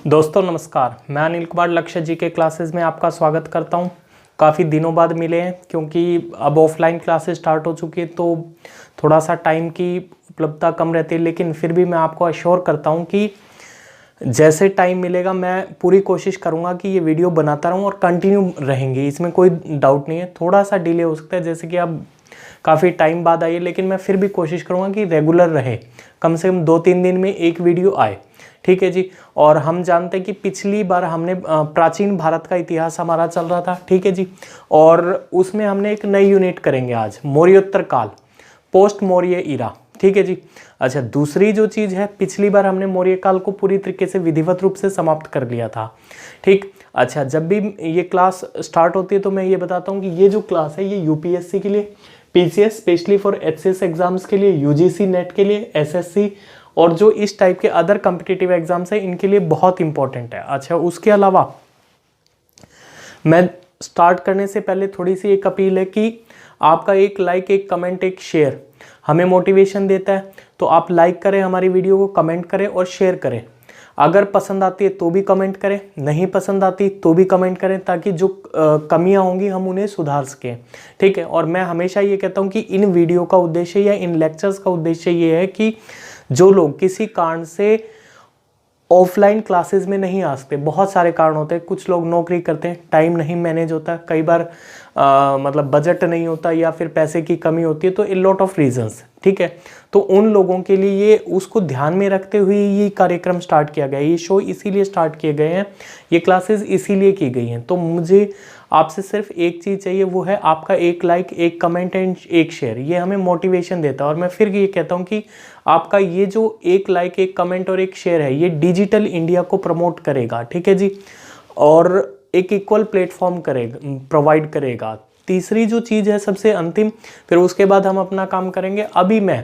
दोस्तों नमस्कार, मैं अनिल कुमार लक्ष्य जी के क्लासेस में आपका स्वागत करता हूं। काफ़ी दिनों बाद मिले हैं क्योंकि अब ऑफलाइन क्लासेस स्टार्ट हो चुकी है तो थोड़ा सा टाइम की उपलब्धता कम रहती है, लेकिन फिर भी मैं आपको अश्योर करता हूं कि जैसे टाइम मिलेगा मैं पूरी कोशिश करूंगा कि ये वीडियो बनाता रहूं और कंटिन्यू रहेंगे, इसमें कोई डाउट नहीं है। थोड़ा सा डिले हो सकता है, जैसे कि अब काफ़ी टाइम बाद आई है, लेकिन मैं फिर भी कोशिश करूंगा कि रेगुलर रहे, कम से कम 2-3 दिन में एक वीडियो आए। ठीक है जी। और हम जानते हैं कि पिछली बार हमने प्राचीन भारत का इतिहास हमारा चल रहा था। ठीक है जी। और उसमें हमने एक नई यूनिट करेंगे आज, मौर्योत्तर काल, पोस्ट मौर्य इरा। ठीक है जी। अच्छा, दूसरी जो चीज़ है, पिछली बार हमने मौर्य काल को पूरी तरीके से विधिवत रूप से समाप्त कर लिया था। ठीक। अच्छा, जब भी ये क्लास स्टार्ट होती है तो मैं ये बताता हूँ कि ये जो क्लास है ये यूपीएससी के लिए, PCS specially for HCS exams के लिए, यूजीसी नेट के लिए, एसएससी और जो इस टाइप के अदर कॉम्पिटिटिव एग्जाम्स है इनके लिए बहुत इंपॉर्टेंट है। अच्छा, उसके अलावा मैं स्टार्ट करने से पहले थोड़ी सी एक अपील है कि आपका एक लाइक, एक कमेंट, एक शेयर हमें मोटिवेशन देता है। तो आप लाइक करें हमारी वीडियो को, कमेंट करें और शेयर करें। अगर पसंद आती है तो भी कमेंट करें, नहीं पसंद आती तो भी कमेंट करें, ताकि जो कमियां होंगी हम उन्हें सुधार सकें। ठीक है। और मैं हमेशा ये कहता हूं कि इन वीडियो का उद्देश्य या इन लेक्चर्स का उद्देश्य ये है कि जो लोग किसी कारण से ऑफलाइन क्लासेस में नहीं आ सकते, बहुत सारे कारण होते हैं, कुछ लोग नौकरी करते हैं, टाइम नहीं मैनेज होता, कई बार मतलब बजट नहीं होता या फिर पैसे की कमी होती है, तो ए लॉट ऑफ रीजंस। ठीक है। तो उन लोगों के लिए ये उसको ध्यान में रखते हुए ये कार्यक्रम स्टार्ट किया गया है, ये शो इसीलिए स्टार्ट किए गए हैं, ये क्लासेस इसीलिए की गई हैं। तो मुझे आपसे सिर्फ एक चीज़ चाहिए, वो है आपका एक लाइक, एक कमेंट एंड एक शेयर। ये हमें मोटिवेशन देता है। और मैं फिर ये कहता हूँ कि आपका ये जो एक लाइक, एक कमेंट और एक शेयर है, ये डिजिटल इंडिया को प्रमोट करेगा। ठीक है जी। और एक इक्वल प्लेटफॉर्म करेगा, प्रोवाइड करेगा। तीसरी जो चीज़ है सबसे अंतिम, फिर उसके बाद हम अपना काम करेंगे। अभी मैं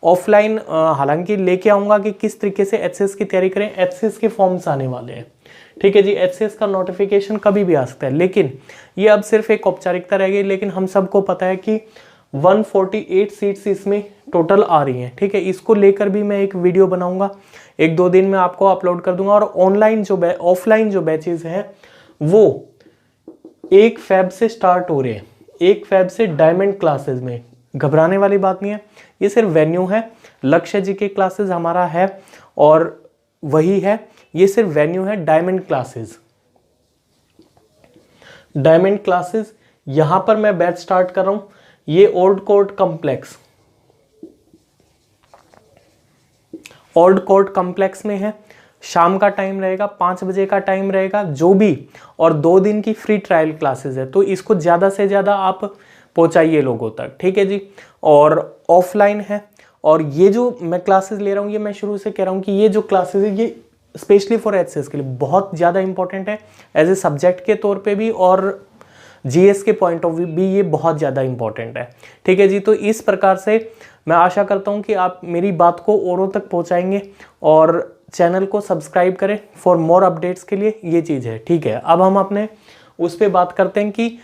ऑफलाइन हालांकि लेके आऊँगा कि किस तरीके से एचसीएस की तैयारी करें। एचसीएस के फॉर्म्स आने वाले हैं। ठीक है जी। एचसीएस का नोटिफिकेशन कभी भी आ सकता है, लेकिन ये अब सिर्फ एक औपचारिकता रह गई। लेकिन हम सबको पता है कि 148 सीट्स इसमें टोटल आ रही हैं। ठीक है। इसको लेकर भी मैं एक वीडियो बनाऊंगा, 1-2 दिन में आपको अपलोड कर दूंगा। और ऑनलाइन जो ऑफलाइन जो बैचेस हैं वो 1 फेब से स्टार्ट हो रहे हैं। 1 फेब से डायमंड क्लासेस में, घबराने वाली बात नहीं है, ये सिर्फ वेन्यू है। लक्ष्य जी के क्लासेस हमारा है और वही है, ये सिर्फ वेन्यू है। डायमंड क्लासेस, डायमंड क्लासेस यहां पर मैं बैच स्टार्ट कर रहा हूं। ये old court complex, old court complex में है। शाम का टाइम रहेगा, 5 बजे का टाइम रहेगा जो भी, और 2 दिन की फ्री ट्रायल क्लासेस है। तो इसको ज़्यादा से ज़्यादा आप पहुंचाइए लोगों तक। ठीक है जी। और ऑफलाइन है। और ये जो मैं क्लासेस ले रहा हूँ, ये मैं शुरू से कह रहा हूँ कि ये जो क्लासेस है ये स्पेशली फॉर एचसीएस के लिए बहुत ज़्यादा इंपॉर्टेंट है, एज ए सब्जेक्ट के तौर पे भी और जीएस के पॉइंट ऑफ व्यू भी ये बहुत ज़्यादा इंपॉर्टेंट है। ठीक है जी। तो इस प्रकार से मैं आशा करता हूँ कि आप मेरी बात को औरों तक पहुँचाएंगे और चैनल को सब्सक्राइब करें फॉर मोर अपडेट्स के लिए। ये चीज़ है। ठीक है। अब हम अपने उस पर बात करते हैं कि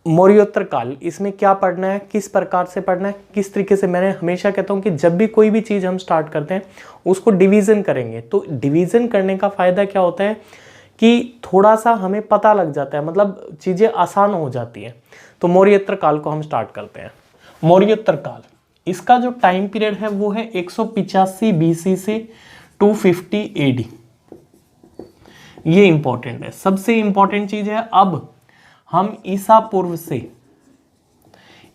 मौर्योत्तर काल, इसमें क्या पढ़ना है, किस प्रकार से पढ़ना है, किस तरीके से। मैंने हमेशा कहता हूँ कि जब भी कोई भी चीज़ हम स्टार्ट करते हैं उसको डिवीज़न करेंगे। तो डिवीज़न करने का फ़ायदा क्या होता है कि थोड़ा सा हमें पता लग जाता है, मतलब चीज़ें आसान हो जाती हैं। तो मौर्योत्तर काल को हम स्टार्ट करते हैं। मौर्योत्तर काल, इसका जो टाइम पीरियड है वो है 185 बीसी से 250 एडी। ये इंपॉर्टेंट है, सबसे इंपॉर्टेंट चीज है। अब हम ईसा पूर्व से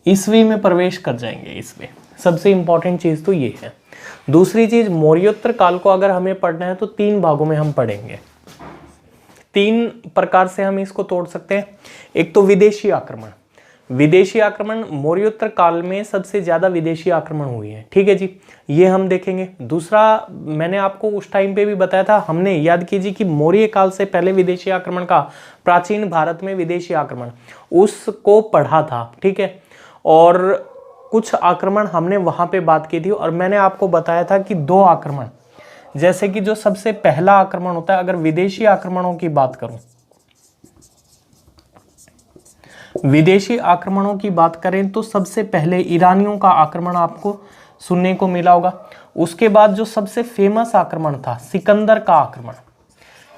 ईस्वी में प्रवेश कर जाएंगे इसमें, सबसे इंपॉर्टेंट चीज तो ये है। दूसरी चीज, मौर्योत्तर काल को अगर हमें पढ़ना है तो 3 भागों में हम पढ़ेंगे। 3 प्रकार से हम इसको तोड़ सकते हैं। एक तो विदेशी आक्रमण। विदेशी आक्रमण, मौर्योत्तर काल में सबसे ज्यादा विदेशी आक्रमण हुए हैं। ठीक है जी। ये हम देखेंगे। दूसरा, मैंने आपको उस टाइम पे भी बताया था, हमने याद कीजिए कि मौर्य काल से पहले विदेशी आक्रमण का, प्राचीन भारत में विदेशी आक्रमण, उसको पढ़ा था। ठीक है। और कुछ आक्रमण हमने वहां पे बात की थी और मैंने आपको बताया था कि 2 आक्रमण, जैसे कि जो सबसे पहला आक्रमण होता है, अगर विदेशी आक्रमणों की बात करूं, विदेशी आक्रमणों की बात करें तो सबसे पहले ईरानियों का आक्रमण आपको सुनने को मिला होगा। उसके बाद जो सबसे फेमस आक्रमण था, सिकंदर का आक्रमण,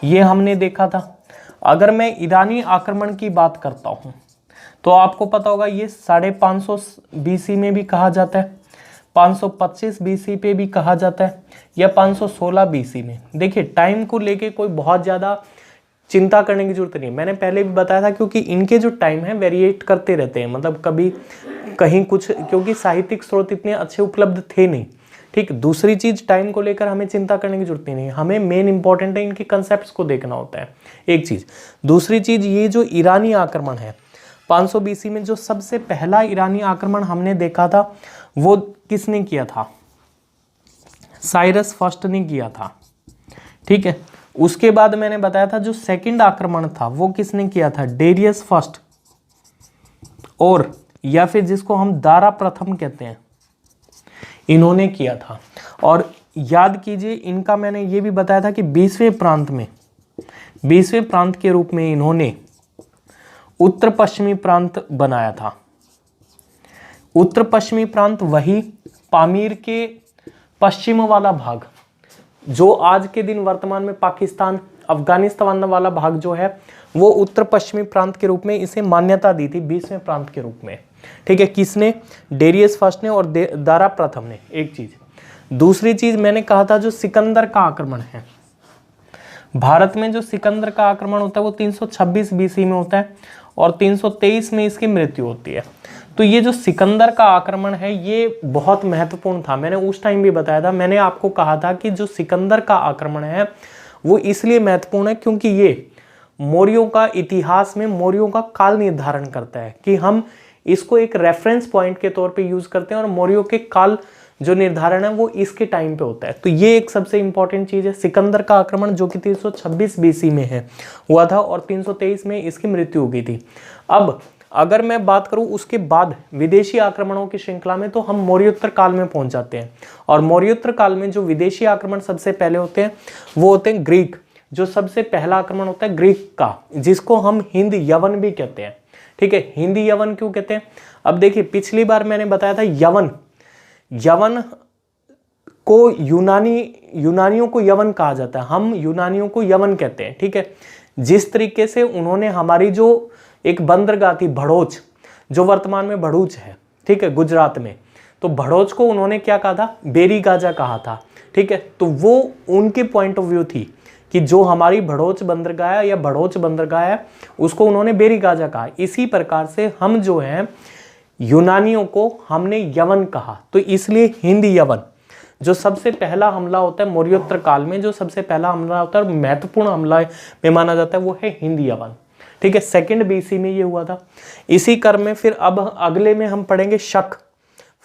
ये हमने देखा था। अगर मैं ईरानी आक्रमण की बात करता हूं तो आपको पता होगा ये 550 BC में भी कहा जाता है, 525 BC पे भी कहा जाता है, या 516 BC में। देखिए टाइम को लेके कोई बहुत ज़्यादा चिंता करने की जरूरत नहीं है, मैंने पहले भी बताया था, क्योंकि इनके जो टाइम है वेरिएट करते रहते हैं, मतलब कभी कहीं कुछ, क्योंकि साहित्यिक स्रोत इतने अच्छे उपलब्ध थे नहीं। ठीक, दूसरी चीज टाइम को लेकर हमें चिंता करने की जरूरत नहीं है, हमें मेन इंपॉर्टेंट है इनके कंसेप्ट्स को देखना होता है, एक चीज। दूसरी चीज, ये जो ईरानी आक्रमण है 500 BC में, जो सबसे पहला ईरानी आक्रमण हमने देखा था वो किसने किया था? साइरस फर्स्ट ने किया था। ठीक है, उसके बाद मैंने बताया था जो सेकंड आक्रमण था वो किसने किया था? डेरियस फर्स्ट, और या फिर जिसको हम दारा प्रथम कहते हैं, इन्होंने किया था। और याद कीजिए इनका मैंने ये भी बताया था कि 20वें प्रांत के रूप में इन्होंने उत्तर पश्चिमी प्रांत बनाया था। उत्तर पश्चिमी प्रांत वही पामीर के पश्चिम वाला भाग, जो आज के दिन वर्तमान में पाकिस्तान अफगानिस्तान वाला भाग जो है, वो उत्तर पश्चिमी प्रांत के रूप में इसे मान्यता दी थी 20वें प्रांत के रूप में। ठीक है, किसने? डेरियस फर्स्ट ने और दारा प्रथम ने, एक चीज। दूसरी चीज मैंने कहा था जो सिकंदर का आक्रमण है, भारत में जो सिकंदर का आक्रमण होता है वो 326 BC में होता है और 323 में इसकी मृत्यु होती है। तो ये जो सिकंदर का आक्रमण है ये बहुत महत्वपूर्ण था, मैंने उस टाइम भी बताया था। मैंने आपको कहा था कि जो सिकंदर का आक्रमण है वो इसलिए महत्वपूर्ण है क्योंकि ये मौर्यों का इतिहास में मौर्यों का काल निर्धारण करता है, कि हम इसको एक रेफरेंस पॉइंट के तौर पे यूज करते हैं और मौर्यों के काल जो निर्धारण है वो इसके टाइम पे होता है। तो ये एक सबसे इंपॉर्टेंट चीज है, सिकंदर का आक्रमण जो कि 326 BC में है हुआ था और 323 में इसकी मृत्यु हो गई थी। अब अगर मैं बात करूं उसके बाद विदेशी आक्रमणों की श्रृंखला में, तो हम मौर्योत्तर काल में पहुंच जाते हैं। और मौर्योत्तर काल में जो विदेशी आक्रमण सबसे पहले होते हैं वो होते हैं ग्रीक। जो सबसे पहला आक्रमण होता है ग्रीक का, जिसको हम हिंद यवन भी कहते हैं। ठीक है, हिंदी यवन क्यों कहते हैं? अब देखिए पिछली बार मैंने बताया था यवन को यूनानियों को यवन कहा जाता है, हम यूनानियों को यवन कहते हैं। ठीक है, जिस तरीके से उन्होंने हमारी जो एक बंदरगाह थी भड़ोच, जो वर्तमान में भड़ूच है, ठीक है, गुजरात में, तो भड़ोच को उन्होंने क्या कहा था? बेरी गाजा कहा था। ठीक है, तो वो उनके पॉइंट ऑफ व्यू थी कि जो हमारी भड़ोच बंदरगाह या भड़ोच बंदरगाह है उसको उन्होंने बेरी गाजा कहा। इसी प्रकार से हम जो हैं यूनानियों को हमने यवन कहा, तो इसलिए हिंद यवन जो सबसे पहला हमला होता है मौर्योत्तर काल में, जो सबसे पहला हमला होता है और महत्वपूर्ण हमला में माना जाता है वो है हिंद यवन। ठीक है, 2nd BC में ये हुआ था। इसी क्रम में फिर अब अगले में हम पढ़ेंगे शक,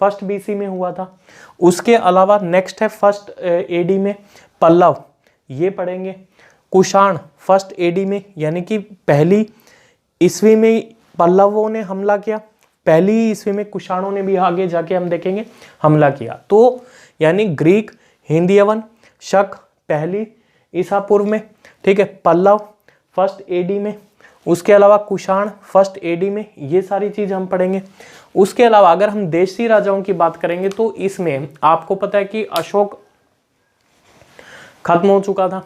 1st BC में हुआ था। उसके अलावा नेक्स्ट है 1st AD में पल्लव, ये पढ़ेंगे। कुषाण 1st AD में, यानी कि पहली ईस्वी में पल्लवों ने हमला किया, पहली ईस्वी में कुषाणों ने भी आगे जाके हम देखेंगे हमला किया। तो यानी ग्रीक, हिंद यवन, शक पहली ईसा पूर्व में, ठीक है, पल्लव 1st AD में, उसके अलावा कुषाण 1st AD में, ये सारी चीज हम पढ़ेंगे। उसके अलावा अगर हम देशी राजाओं की बात करेंगे तो इसमें आपको पता है कि अशोक खत्म हो चुका था,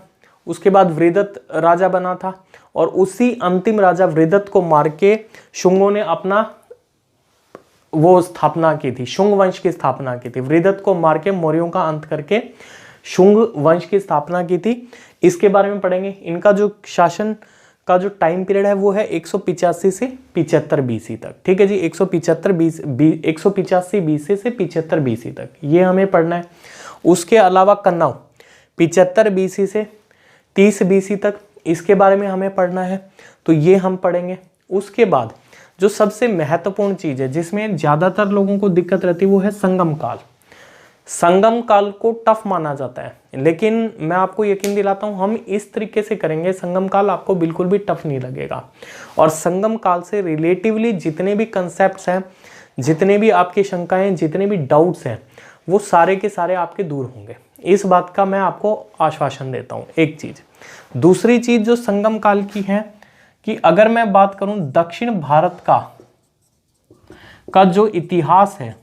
उसके बाद वृहदत्त राजा बना था और उसी अंतिम राजा वृहदत्त को मार के शुंगों ने अपना वो स्थापना की थी, शुंग वंश की स्थापना की थी। वृहदत्त को मार के मौर्यों का अंत करके शुंग वंश की स्थापना की थी। इसके बारे में पढ़ेंगे। इनका जो शासन का जो टाइम पीरियड है वो है 185 से 75 BC तक। ठीक है जी, 185 BC से 75 BC तक ये हमें पढ़ना है। उसके अलावा कन्नौज 75 BC से 30 BC तक, इसके बारे में हमें पढ़ना है, तो ये हम पढ़ेंगे। उसके बाद जो सबसे महत्वपूर्ण चीज है जिसमें ज्यादातर लोगों को दिक्कत रहती है वो है संगम काल। संगम काल को टफ माना जाता है, लेकिन मैं आपको यकीन दिलाता हूं हम इस तरीके से करेंगे संगम काल आपको बिल्कुल भी टफ नहीं लगेगा। और संगम काल से रिलेटिवली जितने भी कंसेप्ट्स हैं, जितने भी आपकी शंकाएं, जितने भी डाउट्स हैं, वो सारे के सारे आपके दूर होंगे। इस बात का मैं आपको आश्वासन देता हूं। एक चीज, दूसरी चीज जो संगम काल की है कि अगर मैं बात करूं दक्षिण भारत का जो इतिहास है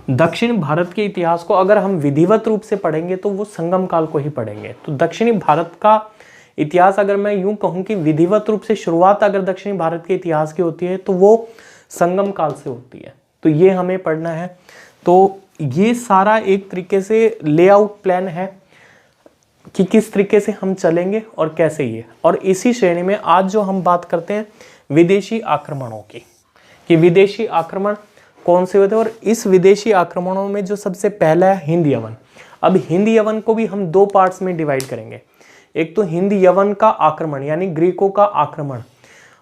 दक्षिण भारत के इतिहास को अगर हम विधिवत रूप से पढ़ेंगे तो वो संगम काल को ही पढ़ेंगे। तो दक्षिणी भारत का इतिहास अगर मैं यूं कहूं कि विधिवत रूप से शुरुआत अगर दक्षिणी भारत के इतिहास की होती है तो वो संगम काल से होती है। तो ये हमें पढ़ना है। तो ये सारा एक तरीके से लेआउट प्लान है कि किस तरीके से हम चलेंगे और कैसे ये। और इसी श्रेणी में आज जो हम बात करते हैं विदेशी आक्रमणों की, कि विदेशी आक्रमण कौन से होते हैं। और इस विदेशी आक्रमणों में जो सबसे पहला है हिंद यवन। अब हिंद यवन को भी हम दो पार्ट्स में डिवाइड करेंगे। एक तो हिंद यवन का आक्रमण यानी ग्रीकों का आक्रमण,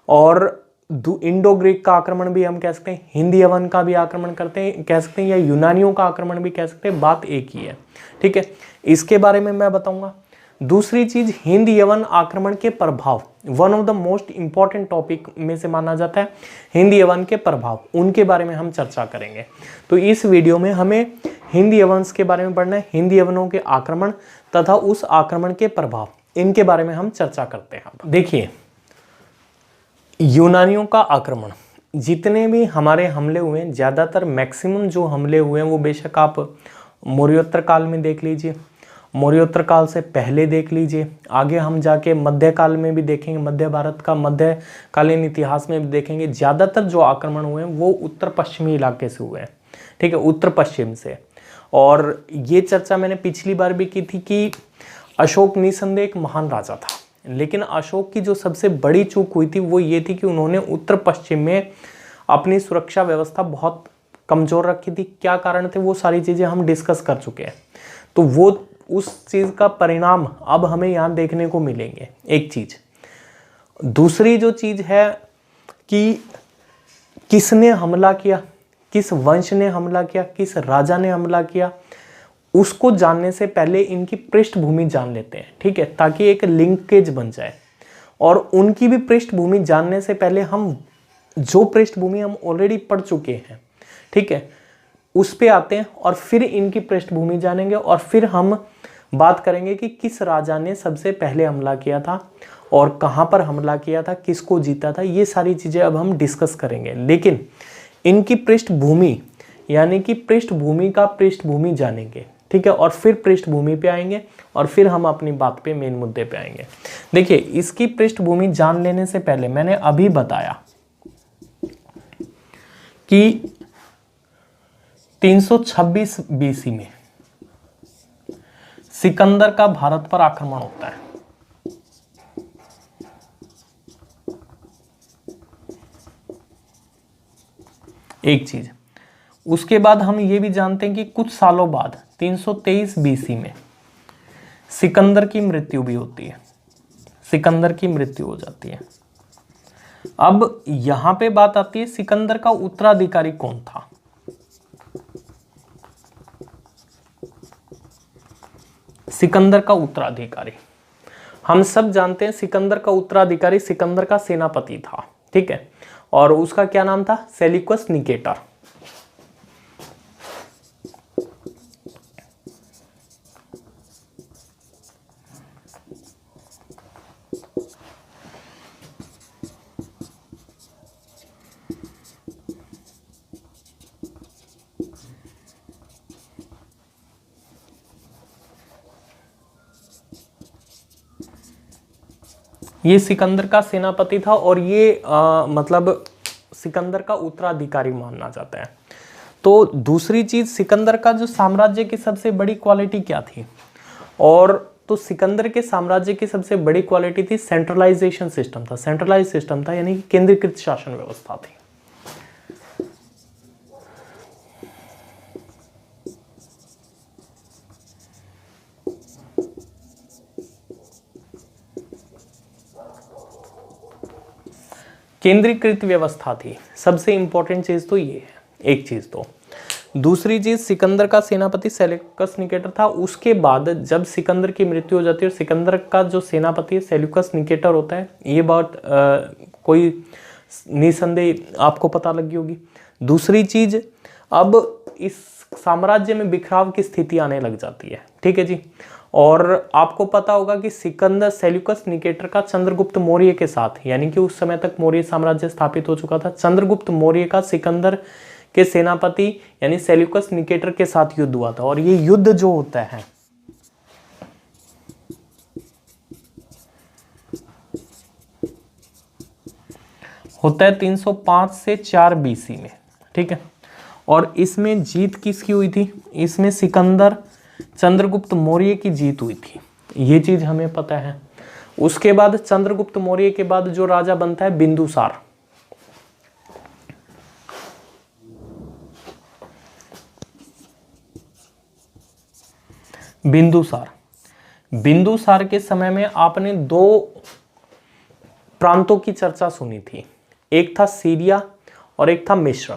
और इंडो ग्रीक का आक्रमण भी हम कह सकते हैं, हिंद यवन का भी आक्रमण करते हैं कह सकते हैं, या यूनानियों का आक्रमण भी कह सकते हैं, बात एक ही है। ठीक है, इसके बारे में मैं बताऊंगा। दूसरी चीज हिंद यवन आक्रमण के प्रभाव, one of the most important topic में से माना जाता है हिंद यवन के प्रभाव, उनके बारे में हम चर्चा करेंगे। तो इस वीडियो में हमें हिंद यवंस के बारे में पढ़ना है, हिंद यवनों के आक्रमण तथा उस आक्रमण के प्रभाव, इनके बारे में हम चर्चा करते हैं। देखिए, यूनानियों का आक्रमण, जितने भी हमारे हमले हुए हैं, ज़्यादातर मैक्सिमम जो हमले हुए हैं वो बेशक आप मौर्योत्तर काल में देख लीजिए, मौर्योत्तर काल से पहले देख लीजिए, आगे हम जाके मध्यकाल में भी देखेंगे, मध्य भारत का मध्यकालीन इतिहास में भी देखेंगे। ज़्यादातर जो आक्रमण हुए हैं वो उत्तर पश्चिमी इलाके से हुए हैं। ठीक है, उत्तर पश्चिम से। और ये चर्चा मैंने पिछली बार भी की थी कि अशोक निसंदेह एक महान राजा था, लेकिन अशोक की जो सबसे बड़ी चूक हुई थी वो ये थी कि उन्होंने उत्तर पश्चिम में अपनी सुरक्षा व्यवस्था बहुत कमज़ोर रखी थी। क्या कारण थे वो सारी चीज़ें हम डिस्कस कर चुके हैं। तो वो उस चीज़ का परिणाम अब हमें यहाँ देखने को मिलेंगे, एक चीज़। दूसरी जो चीज़ है कि किसने हमला किया, किस वंश ने हमला किया, किस राजा ने हमला किया, उसको जानने से पहले इनकी पृष्ठभूमि जान लेते हैं। ठीक है, ताकि एक लिंकेज बन जाए। और उनकी भी पृष्ठभूमि जानने से पहले हम जो पृष्ठभूमि हम ऑलरेडी पढ़ चुके हैं, ठीक है, उस पे आते हैं और फिर इनकी पृष्ठभूमि जानेंगे और फिर हम बात करेंगे कि किस राजा ने सबसे पहले हमला किया था और कहाँ पर हमला किया था, किसको जीता था। ये सारी चीज़ें अब हम डिस्कस करेंगे। लेकिन इनकी पृष्ठभूमि यानी कि पृष्ठभूमि का पृष्ठभूमि जानेंगे। ठीक है, और फिर पृष्ठभूमि पे आएंगे और फिर हम अपनी बात पे, मेन मुद्दे पे आएंगे। देखिए, इसकी पृष्ठभूमि जान लेने से पहले मैंने अभी बताया कि 326 बीसी में सिकंदर का भारत पर आक्रमण होता है। एक चीज, उसके बाद हम ये भी जानते हैं कि कुछ सालों बाद 323 बीसी में सिकंदर की मृत्यु भी होती है। सिकंदर की मृत्यु हो जाती है। अब यहां पे बात आती है सिकंदर का उत्तराधिकारी कौन था। सिकंदर का उत्तराधिकारी, हम सब जानते हैं सिकंदर का उत्तराधिकारी सिकंदर का सेनापति था। ठीक है, और उसका क्या नाम था, सेल्यूकस निकेटर। ये सिकंदर का सेनापति था और ये मतलब सिकंदर का उत्तराधिकारी माना जाता है। तो दूसरी चीज, सिकंदर का जो साम्राज्य की सबसे बड़ी क्वालिटी क्या थी, और तो सिकंदर के साम्राज्य की सबसे बड़ी क्वालिटी थी सेंट्रलाइजेशन सिस्टम था। सेंट्रलाइज सिस्टम था यानी कि केंद्रीकृत शासन व्यवस्था थी। केंद्रीकृत व्यवस्था थी। सबसे इंपॉर्टेंट चीज तो ये है, एक चीज तो। दूसरी चीज, सिकंदर का सेनापति सेल्यूकस निकेटर था। उसके बाद जब सिकंदर की मृत्यु हो जाती है और सिकंदर का जो सेनापति सेल्यूकस निकेटर होता है, ये बात कोई निसंदेह आपको पता लगी होगी। दूसरी चीज, अब इस साम्राज्य में बिखराव की स्थिति आने लग जाती है। ठीक है जी, और आपको पता होगा कि सिकंदर सेल्यूकस निकेटर का चंद्रगुप्त मौर्य के साथ, यानी कि उस समय तक मौर्य साम्राज्य स्थापित हो चुका था, चंद्रगुप्त मौर्य का सिकंदर के सेनापति यानी सेल्यूकस निकेटर के साथ युद्ध हुआ था। और ये युद्ध जो होता है होता है 305 से 4 BC में, ठीक है। और इसमें जीत किसकी हुई थी? इसमें सिकंदर चंद्रगुप्त मौर्य की जीत हुई थी, ये चीज हमें पता है। उसके बाद चंद्रगुप्त मौर्य के बाद जो राजा बनता है बिंदुसार। बिंदुसार के समय में आपने 2 प्रांतों की चर्चा सुनी थी, एक था सीरिया और एक था मिस्र।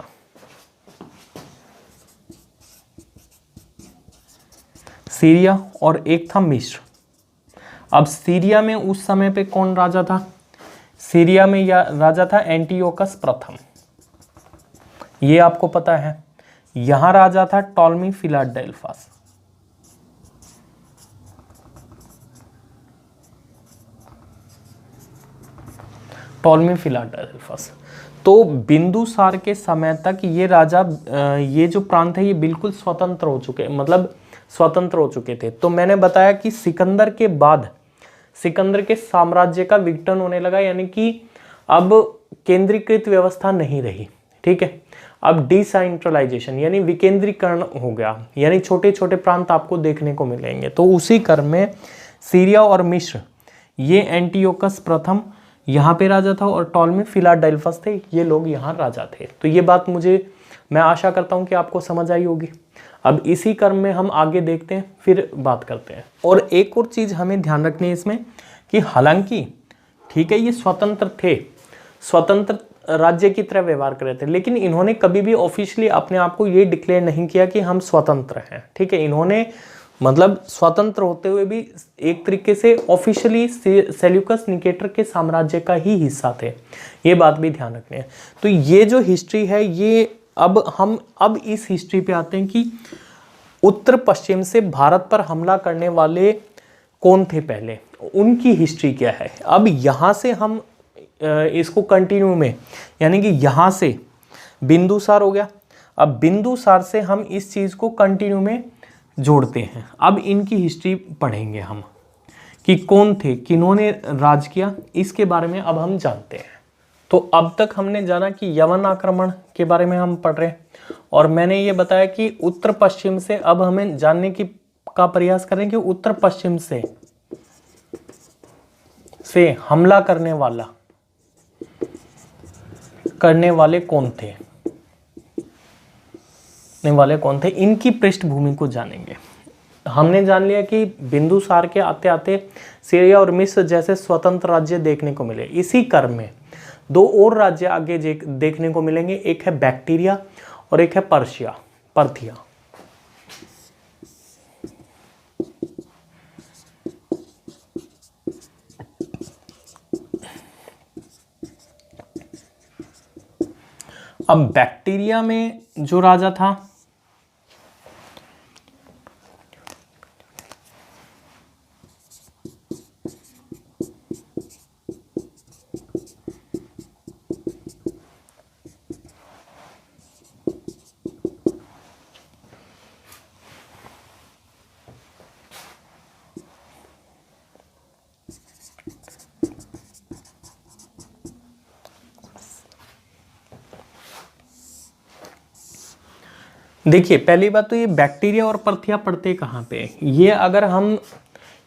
सीरिया और एक था मिस्र। अब सीरिया में उस समय पे कौन राजा था? सीरिया में या राजा था एंटियोकस प्रथम, ये आपको पता है। यहां राजा था टॉलमी फिलाडेल्फस। तो बिंदुसार के समय तक ये राजा, ये जो प्रांत है ये बिल्कुल स्वतंत्र हो चुके, मतलब स्वतंत्र हो चुके थे। तो मैंने बताया कि सिकंदर के बाद सिकंदर के साम्राज्य का विघटन होने लगा, यानी कि अब केंद्रीकृत व्यवस्था नहीं रही, ठीक है। अब डिसेंट्रलाइजेशन यानी विकेंद्रीकरण हो गया, यानी छोटे छोटे प्रांत आपको देखने को मिलेंगे। तो उसी क्रम में सीरिया और मिस्र, ये एंटियोकस प्रथम यहाँ पे राजा था और टॉलमी फिलाडेल्फस थे, ये लोग यहाँ राजा थे। तो ये बात मैं आशा करता हूँ कि आपको समझ आई होगी। अब इसी क्रम में हम आगे देखते हैं, फिर बात करते हैं। और एक और चीज हमें ध्यान रखनी है इसमें कि हालांकि ठीक है ये स्वतंत्र थे, स्वतंत्र राज्य की तरह व्यवहार कर रहे थे, लेकिन इन्होंने कभी भी ऑफिशियली अपने आप को ये डिक्लेयर नहीं किया कि हम स्वतंत्र हैं, ठीक है। इन्होंने मतलब स्वतंत्र होते हुए भी एक तरीके से ऑफिशियली सेल्यूकस निकेटर के साम्राज्य का ही हिस्सा थे, ये बात भी ध्यान रखनी है। तो ये जो हिस्ट्री है ये अब इस हिस्ट्री पे आते हैं कि उत्तर पश्चिम से भारत पर हमला करने वाले कौन थे पहले, उनकी हिस्ट्री क्या है। अब यहाँ से हम इसको कंटिन्यू में, यानी कि यहाँ से बिंदुसार हो गया, अब बिंदुसार से हम इस चीज को कंटिन्यू में जोड़ते हैं। अब इनकी हिस्ट्री पढ़ेंगे हम कि कौन थे, किन्होंने राज किया, इसके बारे में अब हम जानते हैं। तो अब तक हमने जाना कि यवन आक्रमण के बारे में हम पढ़ रहे हैं, और मैंने ये बताया कि उत्तर पश्चिम से अब हमें जानने का प्रयास करें कि उत्तर पश्चिम से हमला करने वाले कौन थे, इनकी पृष्ठभूमि को जानेंगे। हमने जान लिया कि बिंदुसार के आते आते सीरिया और मिस्र जैसे स्वतंत्र राज्य देखने को मिले। इसी क्रम में 2 और राज्य आगे देखने को मिलेंगे, एक है बैक्टीरिया और एक है पर्थिया। अब बैक्टीरिया में जो राजा था देखिए, पहली बात तो ये बैक्टीरिया और पर्थिया पड़ते कहाँ पे, ये अगर हम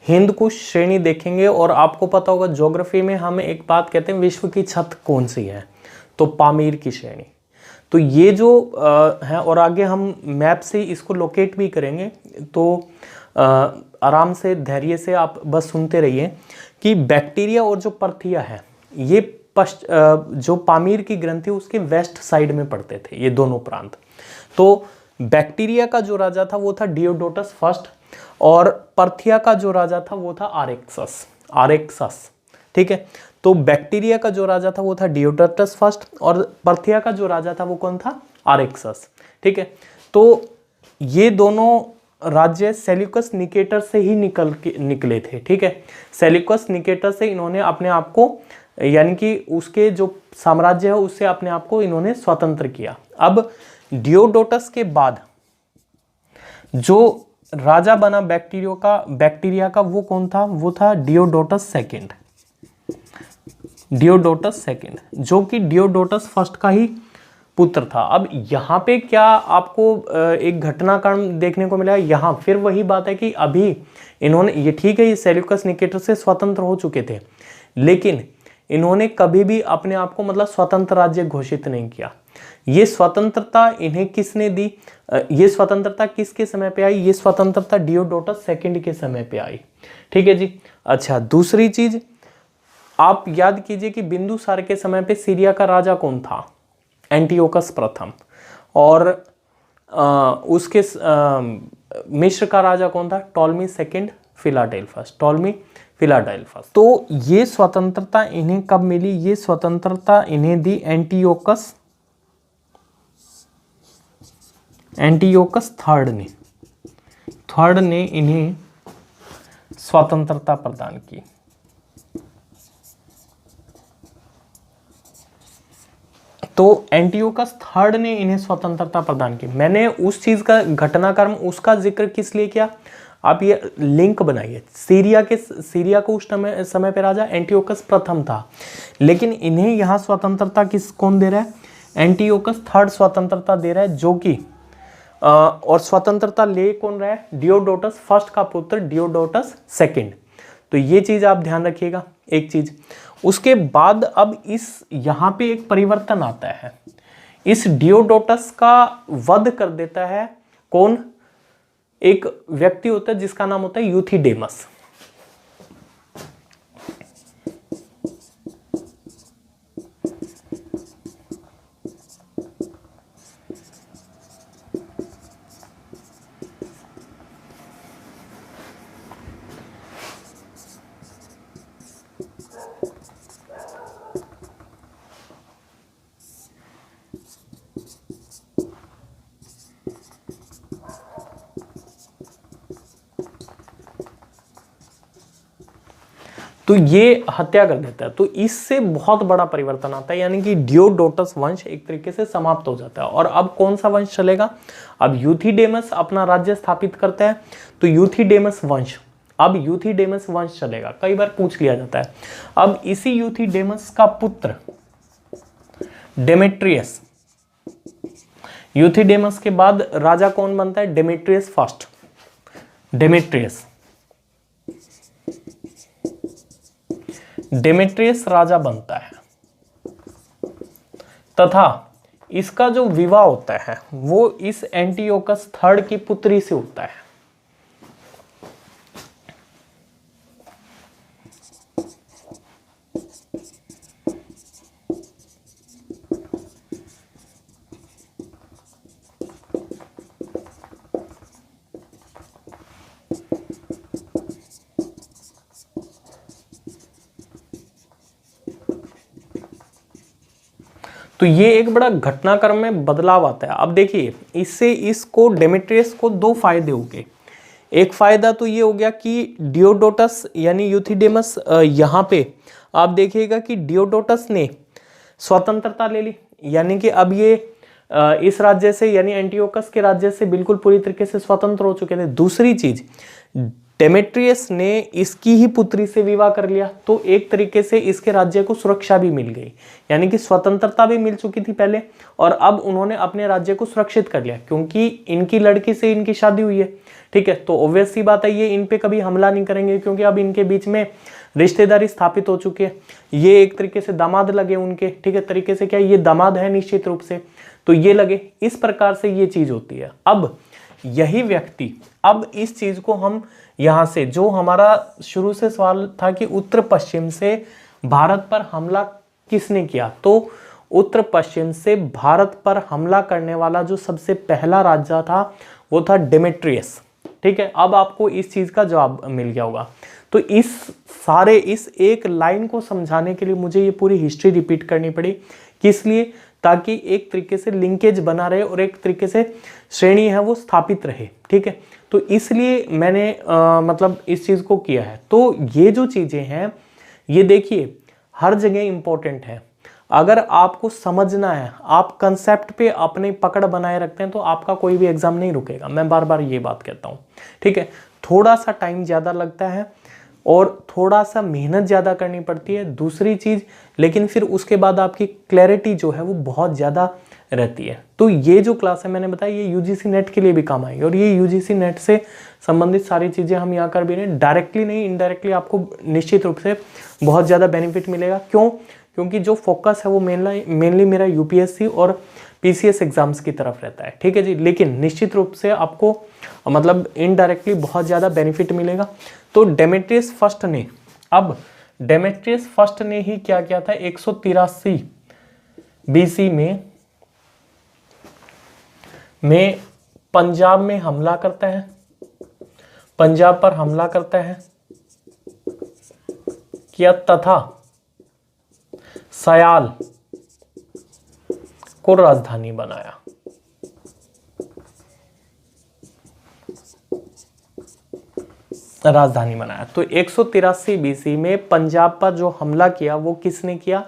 हिंदकुश श्रेणी देखेंगे, और आपको पता होगा ज्योग्राफी में हम एक बात कहते हैं विश्व की छत कौन सी है, तो पामीर की श्रेणी। तो ये जो है, और आगे हम मैप से इसको लोकेट भी करेंगे, तो आराम से धैर्य से आप बस सुनते रहिए कि बैक्टीरिया और जो पर्थिया है ये जो पामीर की ग्रंथि उसके वेस्ट साइड में पड़ते थे ये दोनों प्रांत। तो बैक्टीरिया का जो राजा था वो था डियोडोटस फर्स्ट, और पर्थिया का जो राजा था वो था आरेक्सस, ठीक है। तो बैक्टीरिया का जो राजा था वो था डियोडोटस फर्स्ट, और पर्थिया का जो राजा था वो कौन था? आरेक्सस, ठीक है। तो ये दोनों राज्य सेल्यूकस निकेटर से ही निकले थे, ठीक है। सेल्यूकस निकेटर से इन्होंने अपने आप को, यानी कि उसके जो साम्राज्य है उससे अपने आप को इन्होंने स्वतंत्र किया। अब डियोडोटस के बाद जो राजा बना बैक्टीरिया का वो कौन था? वो था डियोडोटस सेकेंड। डियोडोटस सेकेंड जो कि डियोडोटस फर्स्ट का ही पुत्र था। अब यहाँ पे क्या आपको एक घटनाक्रम देखने को मिला? यहाँ फिर वही बात है कि अभी इन्होंने, ये ठीक है ये सेल्यूकस निकेटर से स्वतंत्र हो चुके थे, लेकिन इन्होंने कभी भी अपने आप को मतलब स्वतंत्र राज्य घोषित नहीं किया। ये स्वतंत्रता इन्हें किसने दी? ये स्वतंत्रता किसके समय पे आई? ये स्वतंत्रता डियोडोटस सेकेंड के समय पे आई। ठीक है जी। अच्छा, दूसरी चीज आप याद कीजिए कि बिंदुसार के समय पे सीरिया का राजा कौन था? एंटियोकस प्रथम। और उसके मिस्र का राजा कौन था? Ptolemy second Philadelphus. Ptolemy Philadelphus. तो ये स्वतंत्रता इन्हें कब मिली? ये स्वतंत्रता इन्हें दी एंटियोकस थर्ड ने इन्हें स्वतंत्रता प्रदान की। तो एंटियोकस थर्ड ने इन्हें स्वतंत्रता प्रदान की। मैंने उस चीज का घटनाक्रम उसका जिक्र किस लिए किया? आप ये लिंक बनाइए। सीरिया को उस समय पे राजा एंटियोकस प्रथम था, लेकिन इन्हें यहाँ स्वतंत्रता कौन दे रहा है? एंटियोकस थर्ड स्वतंत्रता दे रहा है, जो कि और स्वतंत्रता ले कौन रहा है? डियोडोटस फर्स्ट का पुत्र डियोडोटस सेकेंड। तो ये चीज आप ध्यान रखिएगा, एक चीज। उसके बाद अब इस यहाँ पे एक परिवर्तन आता है। इस डियोडोटस का वध कर देता है कौन? एक व्यक्ति होता है जिसका नाम होता है यूथिडेमस। तो ये हत्या कर देता है। तो इससे बहुत बड़ा परिवर्तन आता है, यानी कि डियोडोटस वंश एक तरीके से समाप्त हो जाता है। और अब कौन सा वंश चलेगा? अब यूथिडेमस अपना राज्य स्थापित करता है, तो यूथिडेमस वंश, अब यूथिडेमस वंश चलेगा। कई बार पूछ लिया जाता है। अब इसी यूथिडेमस का पुत्र डेमेट्रियस, यूथिडेमस के बाद राजा कौन बनता है? Demetrius first. डेमेट्रियस राजा बनता है, तथा इसका जो विवाह होता है वो इस एंटियोकस थर्ड की पुत्री से होता है। तो ये एक बड़ा घटनाक्रम में बदलाव आता है। अब देखिए, इससे इसको डेमेट्रियस को दो फायदे हो गए। एक फायदा तो ये हो गया कि डियोडोटस यानी यूथिडेमस, यहाँ पे आप देखिएगा कि डियोडोटस ने स्वतंत्रता ले ली, यानी कि अब ये इस राज्य से यानी एंटियोकस के राज्य से बिल्कुल पूरी तरीके से स्वतंत्र हो चुके थे। दूसरी चीज, डेमेट्रियस ने इसकी ही पुत्री से विवाह कर लिया, तो एक तरीके से इसके राज्य को सुरक्षा भी मिल गई, यानी कि स्वतंत्रता भी मिल चुकी थी पहले, और अब उन्होंने अपने राज्य को सुरक्षित कर लिया क्योंकि इनकी लड़की से इनकी शादी हुई है। ठीक है, तो ऑब्वियस सी बात है ये इन पे कभी हमला नहीं करेंगे क्योंकि अब इनके बीच में रिश्तेदारी स्थापित हो चुकी है। ये एक तरीके से दामाद लगे उनके, ठीक है, तरीके से क्या ये दामाद है निश्चित रूप से, तो ये लगे, इस प्रकार से ये चीज होती है। अब यही व्यक्ति, अब इस चीज को हम यहां से, जो हमारा शुरू से सवाल था कि उत्तर पश्चिम से भारत पर हमला किसने किया, तो उत्तर पश्चिम से भारत पर हमला करने वाला जो सबसे पहला राजा था वो था डेमेट्रियस। ठीक है, अब आपको इस चीज का जवाब मिल गया होगा। तो इस एक लाइन को समझाने के लिए मुझे ये पूरी हिस्ट्री रिपीट करनी पड़ी, किस लिए? ताकि एक तरीके से लिंकेज बना रहे और एक तरीके से श्रेणी है वो स्थापित रहे। ठीक है, तो इसलिए मैंने मतलब इस चीज को किया है। तो ये जो चीजें हैं ये देखिए हर जगह इंपॉर्टेंट है। अगर आपको समझना है, आप कंसेप्ट पे अपनी पकड़ बनाए रखते हैं तो आपका कोई भी एग्जाम नहीं रुकेगा। मैं बार बार ये बात कहता हूँ, ठीक है। थोड़ा सा टाइम ज़्यादा लगता है और थोड़ा सा मेहनत ज़्यादा करनी पड़ती है, दूसरी चीज़, लेकिन फिर उसके बाद आपकी क्लैरिटी जो है वो बहुत ज़्यादा रहती है। तो ये जो क्लास है मैंने बताया, ये यूजीसी नेट के लिए भी काम आएगी और ये यूजीसी नेट से संबंधित सारी चीज़ें हम यहाँ कर भी रहे हैं। डायरेक्टली नहीं, इनडायरेक्टली आपको निश्चित रूप से बहुत ज़्यादा बेनिफिट मिलेगा। क्यों? क्योंकि जो फोकस है वो मेनली मेरा यूपीएससी और पीसीएस एग्जाम्स की तरफ रहता है, ठीक है जी। लेकिन निश्चित रूप से आपको मतलब इनडायरेक्टली बहुत ज़्यादा बेनिफिट मिलेगा। तो डेमेट्रियस फर्स्ट ने ही क्या किया था, 183 बीसी में पंजाब में हमला करता है, पंजाब पर हमला करता है किया तथा सयाल को राजधानी बनाया। तो 183 बीसी में पंजाब पर जो हमला किया वो किसने किया,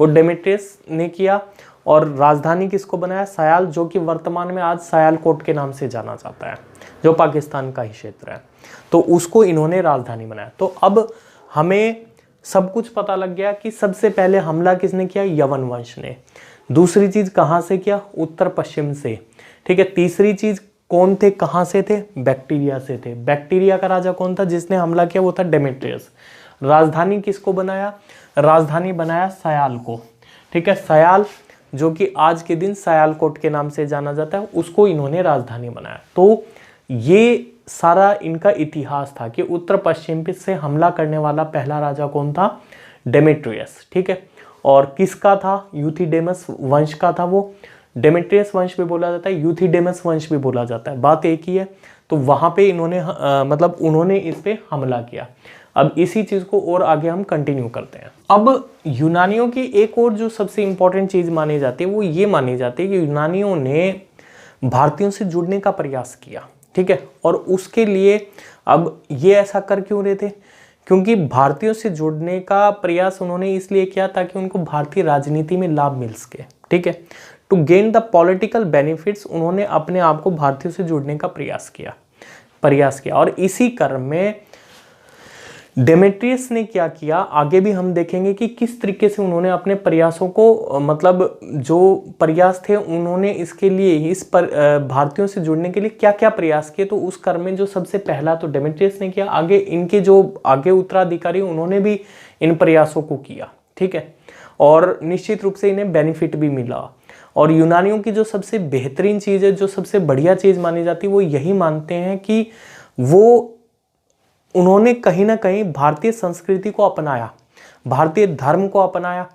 वो डेमेट्रियस ने किया। और राजधानी किसको बनाया, सयाल, जो कि वर्तमान में आज सयालकोट के नाम से जाना जाता है, जो पाकिस्तान का ही क्षेत्र है। तो उसको इन्होंने राजधानी बनाया। तो अब हमें सब कुछ पता लग गया कि सबसे पहले हमला किसने किया, यवन वंश ने। दूसरी चीज कहां से किया, उत्तर पश्चिम से, ठीक है। तीसरी चीज कौन थे, कहां से थे, बैक्टीरिया से थे। बैक्टीरिया का राजा कौन था जिसने हमला किया, वो था डेमेट्रियस। राजधानी किसको बनाया, राजधानी बनाया सयाल को, ठीक है। सयाल जो कि आज के दिन सयालकोट के नाम से जाना जाता है, उसको इन्होंने राजधानी बनाया। तो ये सारा इनका इतिहास था कि उत्तर पश्चिम से हमला करने वाला पहला राजा कौन था, डेमेट्रियस, ठीक है। और किसका था, यूथिडेमस वंश का था वो। डेमेट्रियस वंश भी बोला जाता है, यूथिडेमस वंश भी बोला जाता है, बात एक ही है। तो वहां पे इन्होंने मतलब उन्होंने इस पे हमला किया। अब इसी चीज को और आगे हम कंटिन्यू करते हैं। अब यूनानियों की एक और जो सबसे इंपॉर्टेंट चीज मानी जाती है वो ये मानी जाती है कि यूनानियों ने भारतीयों से जुड़ने का प्रयास किया, ठीक है। और उसके लिए अब ये ऐसा कर क्यों रहे थे, क्योंकि भारतीयों से जुड़ने का प्रयास उन्होंने इसलिए किया ताकि उनको भारतीय राजनीति में लाभ मिल सके, ठीक है। To gain the political benefits उन्होंने अपने आप को भारतीयों से जुड़ने का प्रयास किया। और इसी क्रम में डेमेट्रियस ने क्या किया, आगे भी हम देखेंगे कि किस तरीके से उन्होंने अपने प्रयासों को मतलब जो प्रयास थे उन्होंने इसके लिए भारतीयों से जुड़ने के लिए क्या क्या प्रयास किए। तो उस क्रम में जो सबसे पहला तो डेमेट्रियस ने किया, आगे इनके जो आगे उत्तराधिकारी उन्होंने भी इन प्रयासों को किया, ठीक है। और निश्चित रूप से इन्हें बेनिफिट भी मिला। और यूनानियों की जो सबसे बेहतरीन चीज़ है, जो सबसे बढ़िया चीज़ मानी जाती है, वो यही मानते हैं कि उन्होंने कहीं ना कहीं भारतीय संस्कृति को अपनाया, भारतीय धर्म को अपनाया।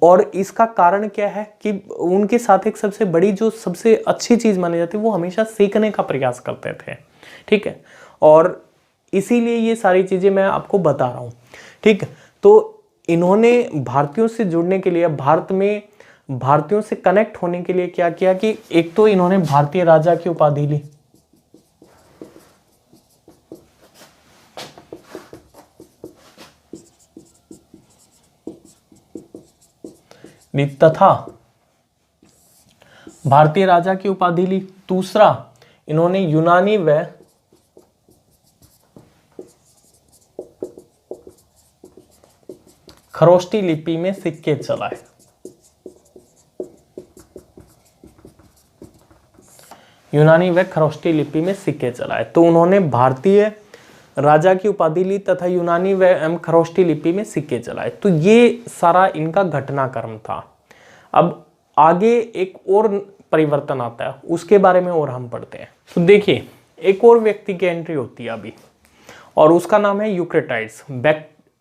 और इसका कारण क्या है कि उनके साथ एक सबसे बड़ी जो सबसे अच्छी चीज़ मानी जाती है वो हमेशा सीखने का प्रयास करते थे, ठीक है। और इसीलिए ये सारी चीज़ें मैं आपको बता रहा हूँ, ठीक है। तो इन्होंने भारतीयों से जुड़ने के लिए, भारत में भारतीयों से कनेक्ट होने के लिए क्या किया कि एक तो इन्होंने भारतीय राजा की उपाधि ली, तथा भारतीय राजा की उपाधि ली। दूसरा, इन्होंने यूनानी व खरोष्टी लिपि में सिक्के चलाए। यूनानी व खरोष्टी लिपि में सिक्के चलाए। तो उन्होंने भारतीय राजा की उपाधि ली तथा यूनानी व खरोष्टी लिपि में सिक्के चलाए। तो ये सारा इनका घटनाक्रम था। अब आगे एक और परिवर्तन आता है, उसके बारे में और हम पढ़ते हैं। तो देखिए, एक और व्यक्ति की एंट्री होती है अभी, और उसका नाम है यूक्रेटाइड्स।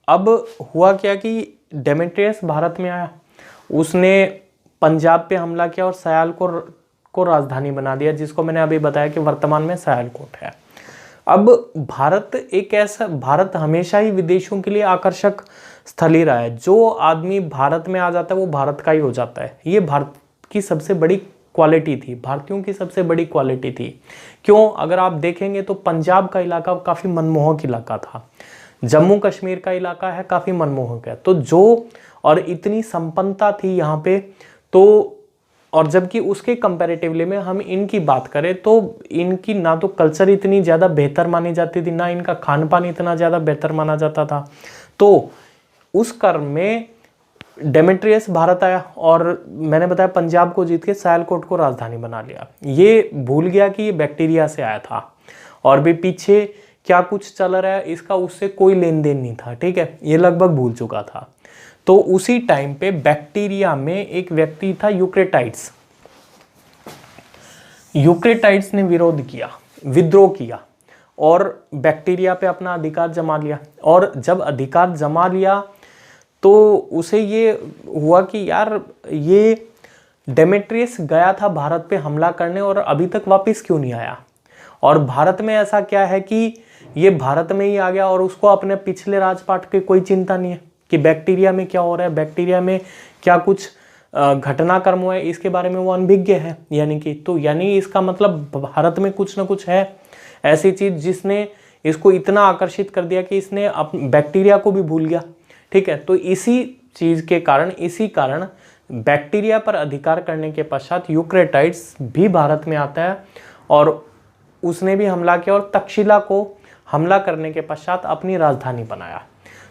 अब हुआ क्या कि डेमेट्रियस भारत में आया, उसने पंजाब पे हमला किया और सयालकोट को राजधानी बना दिया, जिसको मैंने अभी बताया कि वर्तमान में सयालकोट है। अब भारत हमेशा ही विदेशों के लिए आकर्षक स्थल ही रहा है। जो आदमी भारत में आ जाता है वो भारत का ही हो जाता है। ये भारत की सबसे बड़ी क्वालिटी थी, भारतीयों की सबसे बड़ी क्वालिटी थी। क्यों? अगर आप देखेंगे तो पंजाब का इलाका काफ़ी मनमोहक इलाका था, जम्मू कश्मीर का इलाका है काफ़ी मनमोहक है। तो जो और इतनी संपन्नता थी यहाँ पे। तो और जबकि उसके कंपैरेटिवली में हम इनकी बात करें तो इनकी ना तो कल्चर इतनी ज़्यादा बेहतर मानी जाती थी, ना इनका खान पान इतना ज़्यादा बेहतर माना जाता था। तो उस क्रम में डेमेट्रियस भारत आया और मैंने बताया पंजाब को जीत के सियालकोट को राजधानी बना लिया। ये भूल गया कि ये बैक्टीरिया से आया था और भी पीछे क्या कुछ चल रहा है इसका उससे कोई लेन देन नहीं था, ठीक है, ये लगभग भूल चुका था। तो उसी टाइम पे बैक्टीरिया में एक व्यक्ति था यूक्रेटाइड्स। यूक्रेटाइड्स ने विद्रोह किया और बैक्टीरिया पे अपना अधिकार जमा लिया। और जब अधिकार जमा लिया तो उसे ये हुआ कि यार ये डेमेट्रियस गया था भारत पे हमला करने और अभी तक वापस क्यों नहीं आया, और भारत में ऐसा क्या है कि ये भारत में ही आ गया और उसको अपने पिछले राजपाट की कोई चिंता नहीं है कि बैक्टीरिया में क्या हो रहा है, बैक्टीरिया में क्या कुछ घटनाक्रम हुआ है, इसके बारे में वो अनभिज्ञ है। यानी इसका मतलब भारत में कुछ ना कुछ है ऐसी चीज जिसने इसको इतना आकर्षित कर दिया कि इसने बैक्टीरिया को भी भूल गया, ठीक है। तो इसी कारण बैक्टीरिया पर अधिकार करने के पश्चात यूक्रेटाइड्स भी भारत में आता है और उसने भी हमला किया और तक्षशिला को हमला करने के पश्चात अपनी राजधानी बनाया।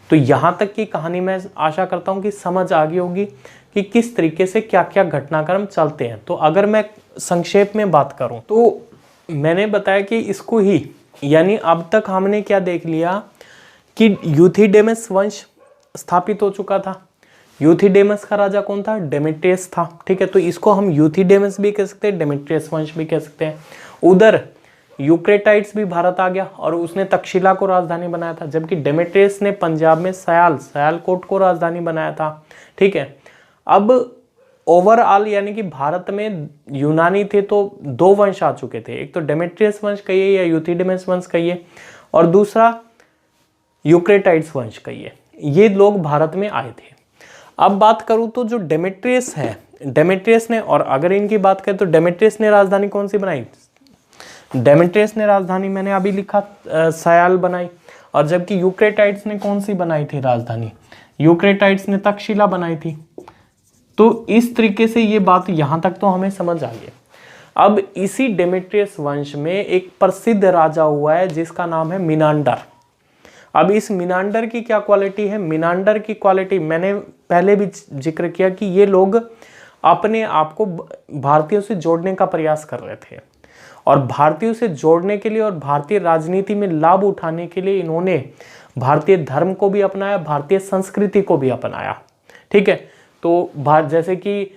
तो यहाँ तक की कहानी मैं आशा करता हूँ कि समझ आ गई होगी कि किस तरीके से क्या क्या घटनाक्रम चलते हैं। तो अगर मैं संक्षेप में बात करूँ तो मैंने बताया कि इसको ही यानी अब तक हमने क्या देख लिया कि यूथिडेमस वंश स्थापित हो चुका था। यूथिडेमस का राजा कौन था? डेमेट्रियस था, ठीक है। तो इसको हम यूथिडेमस भी कह सकते हैं, डेमेट्रियस वंश भी कह सकते हैं। उधर यूक्रेटाइड्स भी भारत आ गया और उसने तक्षशिला को राजधानी बनाया था, जबकि डेमेट्रियस ने पंजाब में सियालकोट को राजधानी बनाया था, ठीक है। अब ओवरऑल यानी कि भारत में यूनानी थे तो दो वंश आ चुके थे, एक तो डेमेट्रियस वंश कहिए या यूथिडेमस वंश कहिए और दूसरा यूक्रेटाइड्स वंश कहिए, ये लोग भारत में आए थे। अब बात करूं तो जो डेमेट्रियस है, डेमेट्रियस ने, और अगर इनकी बात करें तो डेमेट्रियस ने राजधानी कौन सी बनाई? डेमेट्रियस ने राजधानी मैंने अभी लिखा सयाल बनाई, और जबकि यूक्रेटाइड्स ने कौन सी बनाई थी राजधानी? यूक्रेटाइड्स ने तक्षशिला बनाई थी। तो इस तरीके से ये बात यहां तक तो हमें समझ आ गई। अब इसी डेमेट्रियस वंश में एक प्रसिद्ध राजा हुआ है जिसका नाम है मिनांडर। अब इस मिनांडर की क्या क्वालिटी है? मिनांडर की क्वालिटी मैंने पहले भी जिक्र किया कि ये लोग अपने आप को भारतीयों से जोड़ने का प्रयास कर रहे थे और भारतीयों से जोड़ने के लिए और भारतीय राजनीति में लाभ उठाने के लिए इन्होंने भारतीय धर्म को भी अपनाया, भारतीय संस्कृति को भी अपनाया, ठीक है। तो जैसे कि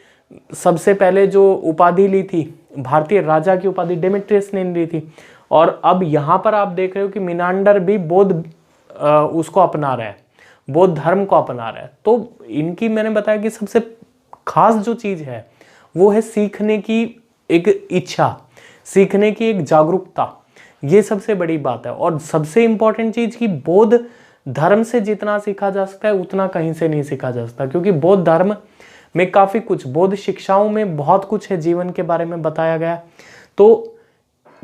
सबसे पहले जो उपाधि ली थी, भारतीय राजा की उपाधि डेमेट्रियस ने ली थी, और अब यहाँ पर आप देख रहे हो कि मिनांडर भी बौद्ध उसको अपना रहा है, बौद्ध धर्म को अपना रहा है। तो इनकी मैंने बताया कि सबसे खास जो चीज है वो है सीखने की एक इच्छा, सीखने की एक जागरूकता, ये सबसे बड़ी बात है। और सबसे इंपॉर्टेंट चीज कि बौद्ध धर्म से जितना सीखा जा सकता है उतना कहीं से नहीं सीखा जा सकता, क्योंकि बौद्ध धर्म में काफी कुछ, बौद्ध शिक्षाओं में बहुत कुछ है जीवन के बारे में बताया गया, तो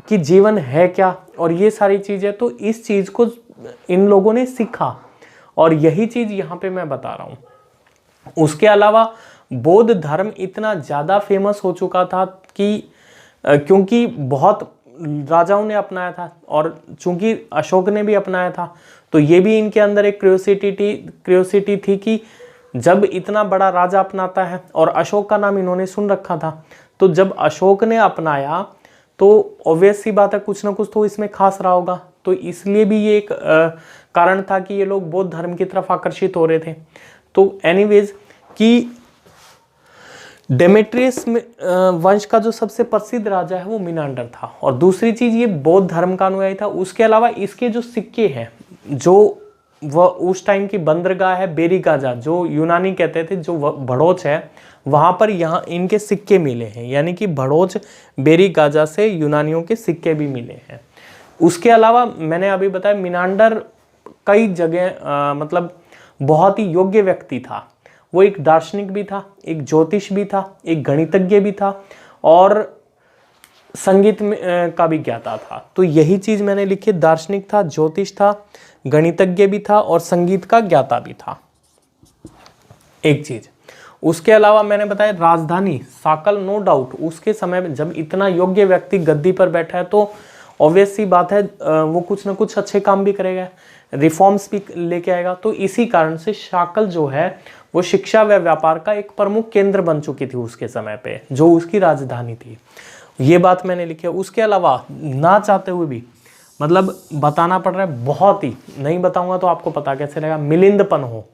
कि जीवन है क्या और ये सारी चीजें। तो इस चीज को इन लोगों ने सीखा और यही चीज यहाँ पे मैं बता रहा हूं। उसके अलावा बौद्ध धर्म इतना ज्यादा फेमस हो चुका था कि क्योंकि बहुत राजाओं ने अपनाया था और चूंकि अशोक ने भी अपनाया था, तो ये भी इनके अंदर एक क्यूरियोसिटी थी कि जब इतना बड़ा राजा अपनाता है, और अशोक का नाम इन्होंने सुन रखा था, तो जब अशोक ने अपनाया तो ऑब्वियस सी बात है कुछ ना कुछ तो इसमें खास रहा होगा। तो इसलिए भी ये एक कारण था कि ये लोग बौद्ध धर्म की तरफ आकर्षित हो रहे थे। तो एनीवेज कि डेमेट्रियस वंश का जो सबसे प्रसिद्ध राजा है वो मिनांडर था, और दूसरी चीज ये बौद्ध धर्म का अनुयायी था। उसके अलावा इसके जो सिक्के हैं, जो वह उस टाइम की बंदरगाह है बेरीगाजा, जो यूनानी कहते थे, जो भड़ोच है, वहां पर यहाँ इनके सिक्के मिले हैं, यानी कि भड़ोच बेरीगाजा से यूनानियों के सिक्के भी मिले हैं। उसके अलावा मैंने अभी बताया मिनांडर कई जगह मतलब बहुत ही योग्य व्यक्ति था। वो एक दार्शनिक भी था, एक ज्योतिष भी था, एक गणितज्ञ भी था और संगीत में का भी ज्ञाता था। तो यही चीज मैंने लिखी, दार्शनिक था, ज्योतिष था, गणितज्ञ भी था और संगीत का ज्ञाता भी था। एक चीज। उसके अलावा मैंने बताया राजधानी साकल, नो डाउट उसके समय में जब इतना योग्य व्यक्ति गद्दी पर बैठा है तो ऑब्वियस सी बात है वो कुछ ना कुछ अच्छे काम भी करेगा, रिफॉर्म्स भी लेके आएगा। तो इसी कारण से साकल जो है वो शिक्षा व व्यापार का एक प्रमुख केंद्र बन चुकी थी उसके समय पे, जो उसकी राजधानी थी। ये बात मैंने लिखी है। उसके अलावा ना चाहते हुए भी मतलब बताना पड़ रहा है, बहुत ही नहीं बताऊंगा तो आपको पता कैसे लगेगा। मिलिंदपन हो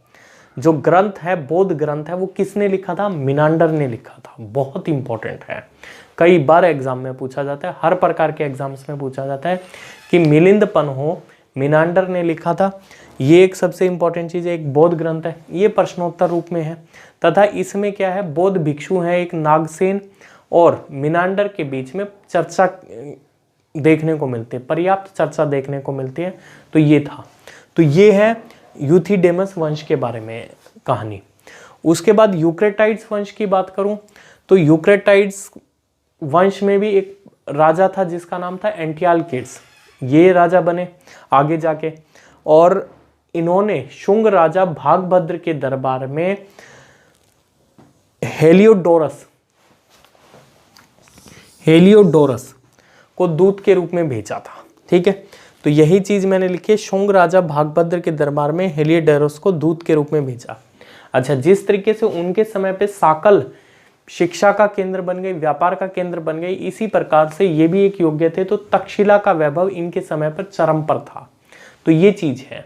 जो ग्रंथ है, बौद्ध ग्रंथ है, वो किसने लिखा था? मिनांडर ने लिखा था। बहुत इंपॉर्टेंट है, कई बार एग्जाम में पूछा जाता है, हर प्रकार के एग्जाम्स में पूछा जाता है कि मिलिंदपन हो मिनांडर ने लिखा था। ये एक सबसे इंपॉर्टेंट चीज है, एक बौद्ध ग्रंथ है, ये प्रश्नोत्तर रूप में है। तथा इसमें क्या है, बौद्ध भिक्षु है एक नागसेन और मिनांडर के बीच में चर्चा देखने को मिलती है, पर्याप्त चर्चा देखने को मिलती है। तो ये था, तो ये है यूथिडेमस वंश के बारे में कहानी। उसके बाद यूक्रेटाइड्स वंश की बात करूं तो यूक्रेटाइड्स वंश में भी एक राजा था जिसका नाम था एंटियालकिड्स। ये राजा बने आगे जाके, और इन्होंने शुंग राजा भागभद्र के दरबार में हेलियोडोरस को दूत के रूप में भेजा था। ठीक है, तो यही चीज मैंने लिखी है, शुंग राजा भागभद्र के दरबार में हेलियोडोरस को दूत के रूप में भेजा। अच्छा, जिस तरीके से उनके समय पे साकल शिक्षा का केंद्र बन गई, व्यापार का केंद्र बन गई, इसी प्रकार से ये भी एक योग्य थे। तो तक्षशिला का वैभव इनके समय पर चरम पर था। तो ये चीज है।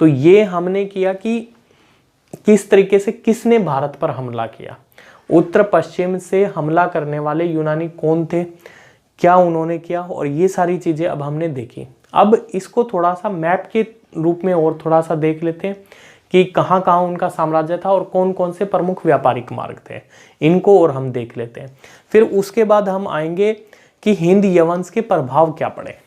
तो ये हमने किया कि किस तरीके से किसने भारत पर हमला किया, उत्तर पश्चिम से हमला करने वाले यूनानी कौन थे, क्या उन्होंने किया, और ये सारी चीजें अब हमने देखी। अब इसको थोड़ा सा मैप के रूप में और थोड़ा सा देख लेते हैं कि कहाँ कहाँ उनका साम्राज्य था और कौन कौन से प्रमुख व्यापारिक मार्ग थे, इनको और हम देख लेते हैं। फिर उसके बाद हम आएंगे कि हिंद यवंश के प्रभाव क्या पड़े।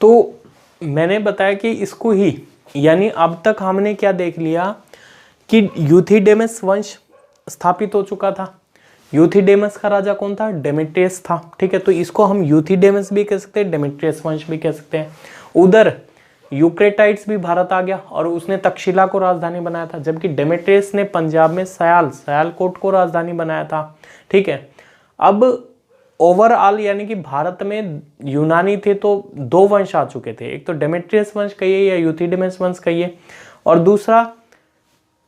तो मैंने बताया कि इसको ही, यानी अब तक हमने क्या देख लिया कि यूथिडेमस वंश स्थापित हो चुका था। यूथिडेमस का राजा कौन था? डेमेट्रियस था। ठीक है, तो इसको हम यूथिडेमस भी कह सकते हैं, डेमेट्रियस वंश भी कह सकते हैं। उधर यूक्रेटाइड्स भी भारत आ गया और उसने तक्षशिला को राजधानी बनाया था, जबकि डेमेट्रियस ने पंजाब में सयालकोट को राजधानी बनाया था। ठीक है, अब ओवरऑल यानी कि भारत में यूनानी थे तो दो वंश आ चुके थे, एक तो डेमेट्रियस वंश कहिए या यूथिडेमस वंश कहिए, और दूसरा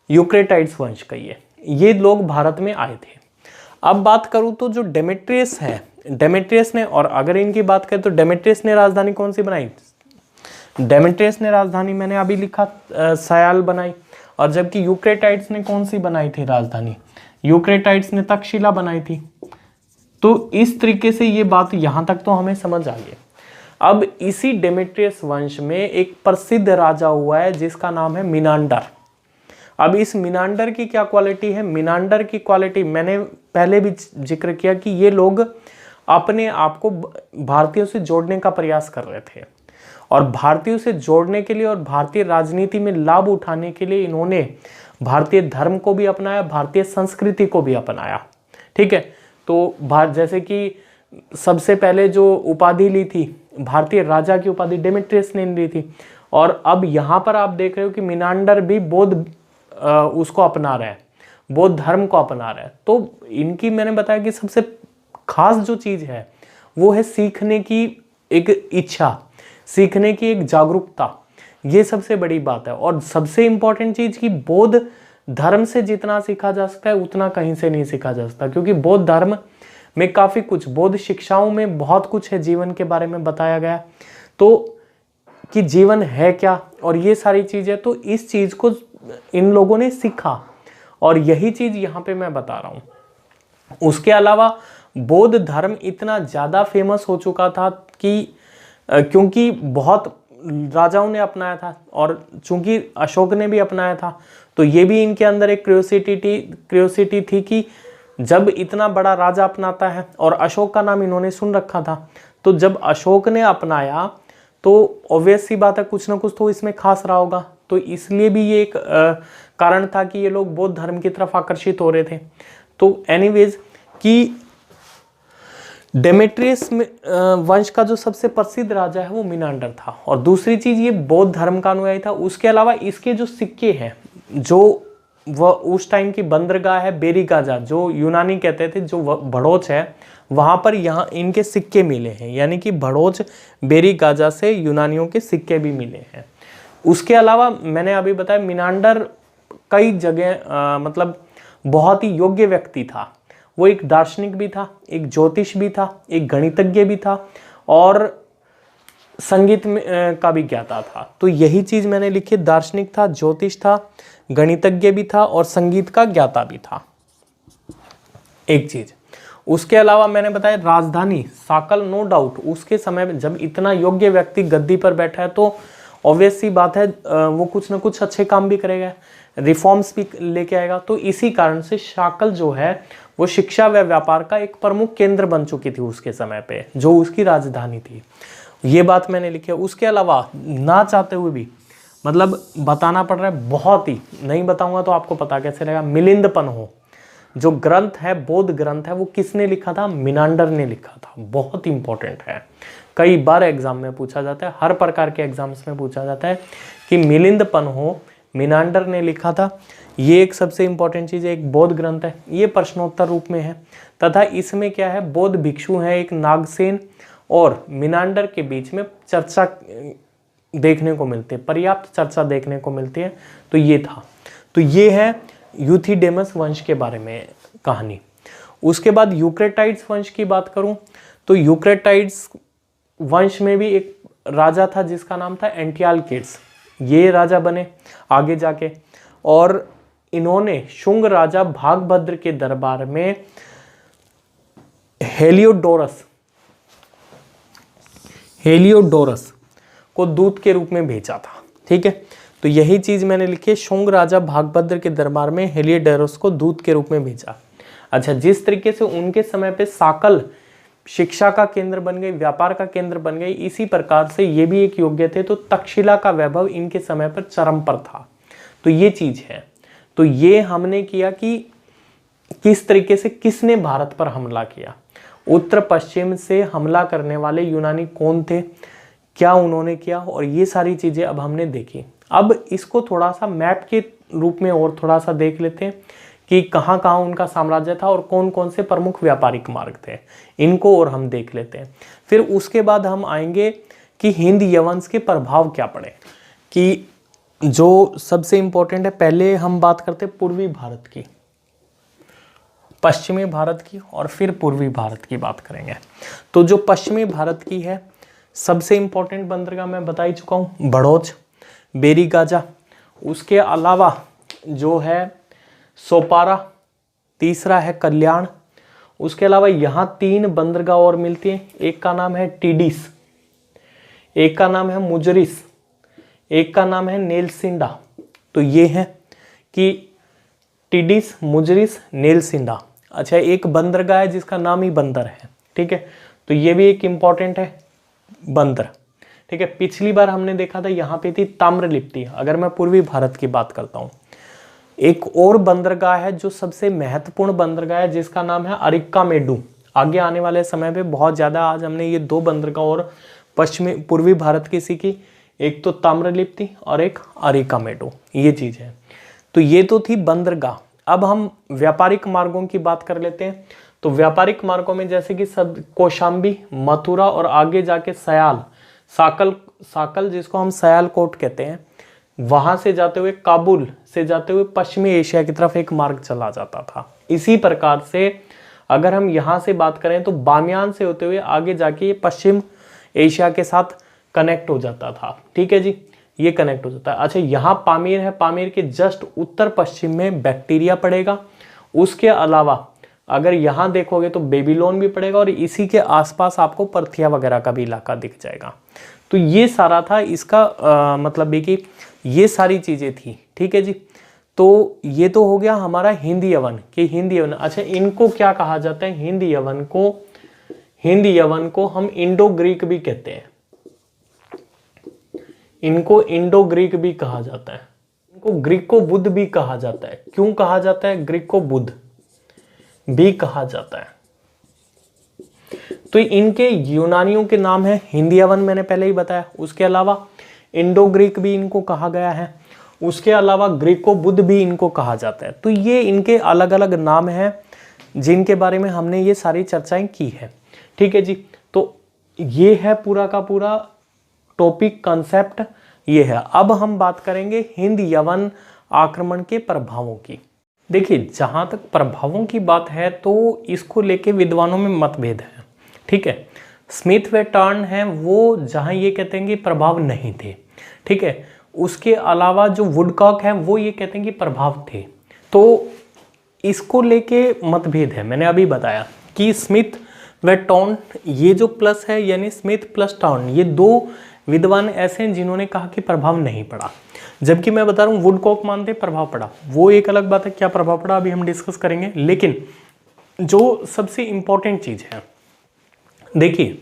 यूक्रेटाइड्स वंश कहिए। ये लोग भारत में आए थे। अब बात करूं तो जो डेमेट्रियस है, डेमेट्रियस ने, और अगर इनकी बात करें तो डेमेट्रियस ने राजधानी कौन सी बनाई? डेमेट्रियस ने राजधानी मैंने अभी लिखा सयाल बनाई, और जबकि यूक्रेटाइड्स ने कौन सी बनाई थी राजधानी? यूक्रेटाइड्स ने तक्षशिला बनाई थी। तो इस तरीके से ये बात यहां तक तो हमें समझ आ गई। अब इसी डेमेट्रियस वंश में एक प्रसिद्ध राजा हुआ है जिसका नाम है मिनांडर। अब इस मिनांडर की क्या क्वालिटी है? मिनांडर की क्वालिटी मैंने पहले भी जिक्र किया कि ये लोग अपने आप को भारतीयों से जोड़ने का प्रयास कर रहे थे, और भारतीयों से जोड़ने के लिए और भारतीय राजनीति में लाभ उठाने के लिए इन्होंने भारतीय धर्म को भी अपनाया, भारतीय संस्कृति को भी अपनाया। ठीक है, तो जैसे कि सबसे पहले जो उपाधि ली थी, भारतीय राजा की उपाधि डेमेट्रियस ने ली थी, और अब यहाँ पर आप देख रहे हो कि मिनांडर भी बौद्ध उसको अपना रहा है, बौद्ध धर्म को अपना रहा है। तो इनकी मैंने बताया कि सबसे खास जो चीज है वो है सीखने की एक इच्छा, सीखने की एक जागरूकता। ये सबसे बड़ी बात है, और सबसे इंपॉर्टेंट चीज कि बौद्ध धर्म से जितना सीखा जा सकता है उतना कहीं से नहीं सीखा जा सकता, क्योंकि बौद्ध धर्म में काफी कुछ, बौद्ध शिक्षाओं में बहुत कुछ है जीवन के बारे में बताया गया, तो कि जीवन है क्या और ये सारी चीजें। तो इस चीज को इन लोगों ने सीखा, और यही चीज यहाँ पे मैं बता रहा हूँ। उसके अलावा बौद्ध धर्म इतना ज्यादा फेमस हो चुका था कि क्योंकि बहुत राजाओं ने अपनाया था, और चूंकि अशोक ने भी अपनाया था, तो ये भी इनके अंदर एक क्यूरियोसिटी थी कि जब इतना बड़ा राजा अपनाता है, और अशोक का नाम इन्होंने सुन रखा था, तो जब अशोक ने अपनाया तो ऑब्वियस सी बात है कुछ ना कुछ तो इसमें खास रहा होगा। तो इसलिए भी ये एक कारण था कि ये लोग बौद्ध धर्म की तरफ आकर्षित हो रहे थे। तो एनीवेज कि डेमेट्रियस वंश का जो सबसे प्रसिद्ध राजा है वो मिनांडर था, और दूसरी चीज ये बौद्ध धर्म का अनुयायी था। उसके अलावा इसके जो सिक्के हैं, जो वह उस टाइम की बंदरगाह है बेरीगाजा, जो यूनानी कहते थे, जो भड़ोच है, वहां पर यहाँ इनके सिक्के मिले हैं, यानी कि भड़ोच बेरीगाजा से यूनानियों के सिक्के भी मिले हैं। उसके अलावा मैंने अभी बताया मिनांडर कई जगह मतलब बहुत ही योग्य व्यक्ति था। वो एक दार्शनिक भी था, एक ज्योतिष भी था, एक गणितज्ञ भी था, और संगीत में का भी ज्ञाता था। तो यही चीज मैंने लिखी, दार्शनिक था, ज्योतिष था, गणितज्ञ भी था, और संगीत का ज्ञाता भी था। एक चीज। उसके अलावा मैंने बताया राजधानी साकल, नो डाउट उसके समय में जब इतना योग्य व्यक्ति गद्दी पर बैठा है तो ऑब्वियस सी बात है वो कुछ ना कुछ अच्छे काम भी करेगा, रिफॉर्म्स भी लेके आएगा। तो इसी कारण से शाकल जो है वो शिक्षा व व्यापार का एक प्रमुख केंद्र बन चुकी थी उसके समय पे, जो उसकी राजधानी थी। ये बात मैंने लिखी है। उसके अलावा ना चाहते हुए भी मतलब बताना पड़ रहा है, बहुत ही, नहीं बताऊंगा तो आपको पता कैसे लगेगा। मिलिंद पन्हो जो ग्रंथ है, बौद्ध ग्रंथ है, वो किसने लिखा था? मिनांडर ने लिखा था। बहुत इंपॉर्टेंट है, कई बार एग्जाम में पूछा जाता है, हर प्रकार के एग्जाम्स में पूछा जाता है कि मिलिंद पन्हो मिनांडर ने लिखा था। ये एक सबसे इंपॉर्टेंट चीज है, एक बौद्ध ग्रंथ है, ये प्रश्नोत्तर रूप में है, तथा इसमें क्या है, बौद्ध भिक्षु है एक नागसेन और मिनांडर के बीच में चर्चा देखने को मिलती है, पर्याप्त चर्चा देखने को मिलती है। तो ये था, तो ये है यूथिडेमस वंश के बारे में कहानी। उसके बाद यूक्रेटाइड्स वंश की बात करूं तो यूक्रेटाइड्स वंश में भी एक राजा था जिसका नाम था एंटियालकिड्स। ये राजा बने आगे जाके, और इन्होंने शुंग राजा भागभद्र के दरबार में हेलियोडोरस को दूत के रूप में भेजा था। ठीक है, तो यही चीज मैंने लिखी है, शुंग राजा भागभद्र के दरबार में हेलियोडोरस को दूत के रूप में भेजा। अच्छा, जिस तरीके से उनके समय पे साकल शिक्षा का केंद्र बन गई, व्यापार का केंद्र बन गई। इसी प्रकार से ये भी एक योग्य थे। तो तक्षशिला का वैभव इनके समय पर चरम पर था। तो ये चीज है। तो ये हमने किया कि किस तरीके से किसने भारत पर हमला किया, उत्तर पश्चिम से हमला करने वाले यूनानी कौन थे, क्या उन्होंने किया, और ये सारी चीजें अब हमने देखी। अब इसको थोड़ा सा मैप के रूप में और थोड़ा सा देख लेते हैं कि कहाँ कहाँ उनका साम्राज्य था और कौन कौन से प्रमुख व्यापारिक मार्ग थे, इनको और हम देख लेते हैं। फिर उसके बाद हम आएंगे कि हिंद यवंश के प्रभाव क्या पड़े, कि जो सबसे इंपॉर्टेंट है, पहले हम बात करते हैं पूर्वी भारत की, पश्चिमी भारत की, और फिर पूर्वी भारत की बात करेंगे। तो जो पश्चिमी भारत की है, सबसे इंपॉर्टेंट बंदरगाह मैं बता ही चुका हूँ, भड़ोच, बेरीगाजा, उसके अलावा जो है सोपारा, तीसरा है कल्याण। उसके अलावा यहाँ 3 बंदरगाह और मिलती हैं। एक का नाम है टीडिस, एक का नाम है मुजरिस, एक का नाम है नेलसिंडा। तो ये है कि टीडिस, मुजरिस, नेलसिंडा। अच्छा, एक बंदरगाह है जिसका नाम ही बंदर है, ठीक है। तो ये भी एक इंपॉर्टेंट है बंदर, ठीक है। पिछली बार हमने देखा था यहाँ पे थी ताम्रलिप्ति। अगर मैं पूर्वी भारत की बात करता हूँ, एक और बंदरगाह है जो सबसे महत्वपूर्ण बंदरगाह है, जिसका नाम है अरिक्कामेडू। आगे आने वाले समय पे बहुत ज्यादा, आज हमने ये 2 बंदरगाह और पश्चिमी पूर्वी भारत की सीखी, एक तो ताम्रलिप्ति और एक अरिक्कामेडू, ये चीज है। तो ये तो थी बंदरगाह। अब हम व्यापारिक मार्गों की बात कर लेते हैं। तो व्यापारिक मार्गों में जैसे कि सब कौशाम्बी, मथुरा और आगे जाके सयाल, साकल जिसको हम सयालकोट कहते हैं, वहां से जाते हुए काबुल से जाते हुए पश्चिमी एशिया की तरफ एक मार्ग चला जाता था। इसी प्रकार से अगर हम यहाँ से बात करें तो बामियान से होते हुए आगे जाके ये पश्चिम एशिया के साथ कनेक्ट हो जाता था, ठीक है जी, ये कनेक्ट हो जाता है। अच्छा, यहाँ पामीर है, पामीर के जस्ट उत्तर पश्चिम में बैक्टीरिया पड़ेगा। उसके अलावा अगर यहाँ देखोगे तो बेबीलोन भी पड़ेगा, और इसी के आसपास आपको पर्थिया वगैरह का भी इलाका दिख जाएगा। तो ये सारा था इसका मतलब है कि ये सारी चीजें थी, ठीक है जी। तो ये तो हो गया हमारा हिंद यवन कि हिंद यवन। अच्छा, इनको क्या कहा जाता है? हिंद यवन को हम इंडो ग्रीक भी कहते हैं। इनको इंडो ग्रीक भी कहा जाता है, इनको ग्रीको बुद्ध भी कहा जाता है। क्यों कहा जाता है ग्रीको बुद्ध भी कहा जाता है? तो इनके यूनानियों के नाम है हिंद यवन, मैंने पहले ही बताया। उसके अलावा इंडो ग्रीक भी इनको कहा गया है। उसके अलावा ग्रीको बुद्ध भी इनको कहा जाता है। तो ये इनके अलग अलग नाम हैं जिनके बारे में हमने ये सारी चर्चाएं की है, ठीक है जी। तो ये है पूरा का पूरा टॉपिक, कंसेप्ट ये है। अब हम बात करेंगे हिंद यवन आक्रमण के प्रभावों की। देखिए, जहां तक प्रभावों की बात है तो इसको लेके विद्वानों में मतभेद है, ठीक है। स्मिथ व टर्न है वो जहां ये कहते हैं कि प्रभाव नहीं थे, ठीक है। उसके अलावा जो वुडकॉक है वो ये कहते हैं कि प्रभाव थे। तो इसको लेके मतभेद है। मैंने अभी बताया कि स्मिथ व टर्न, ये जो प्लस है यानी स्मिथ प्लस टर्न, ये 2 विद्वान ऐसे हैं जिन्होंने कहा कि प्रभाव नहीं पड़ा, जबकि मैं बता रहा हूँ वुडकॉक मानते प्रभाव पड़ा। वो एक अलग बात है, क्या प्रभाव पड़ा अभी हम डिस्कस करेंगे। लेकिन जो सबसे इंपॉर्टेंट चीज है, देखिए,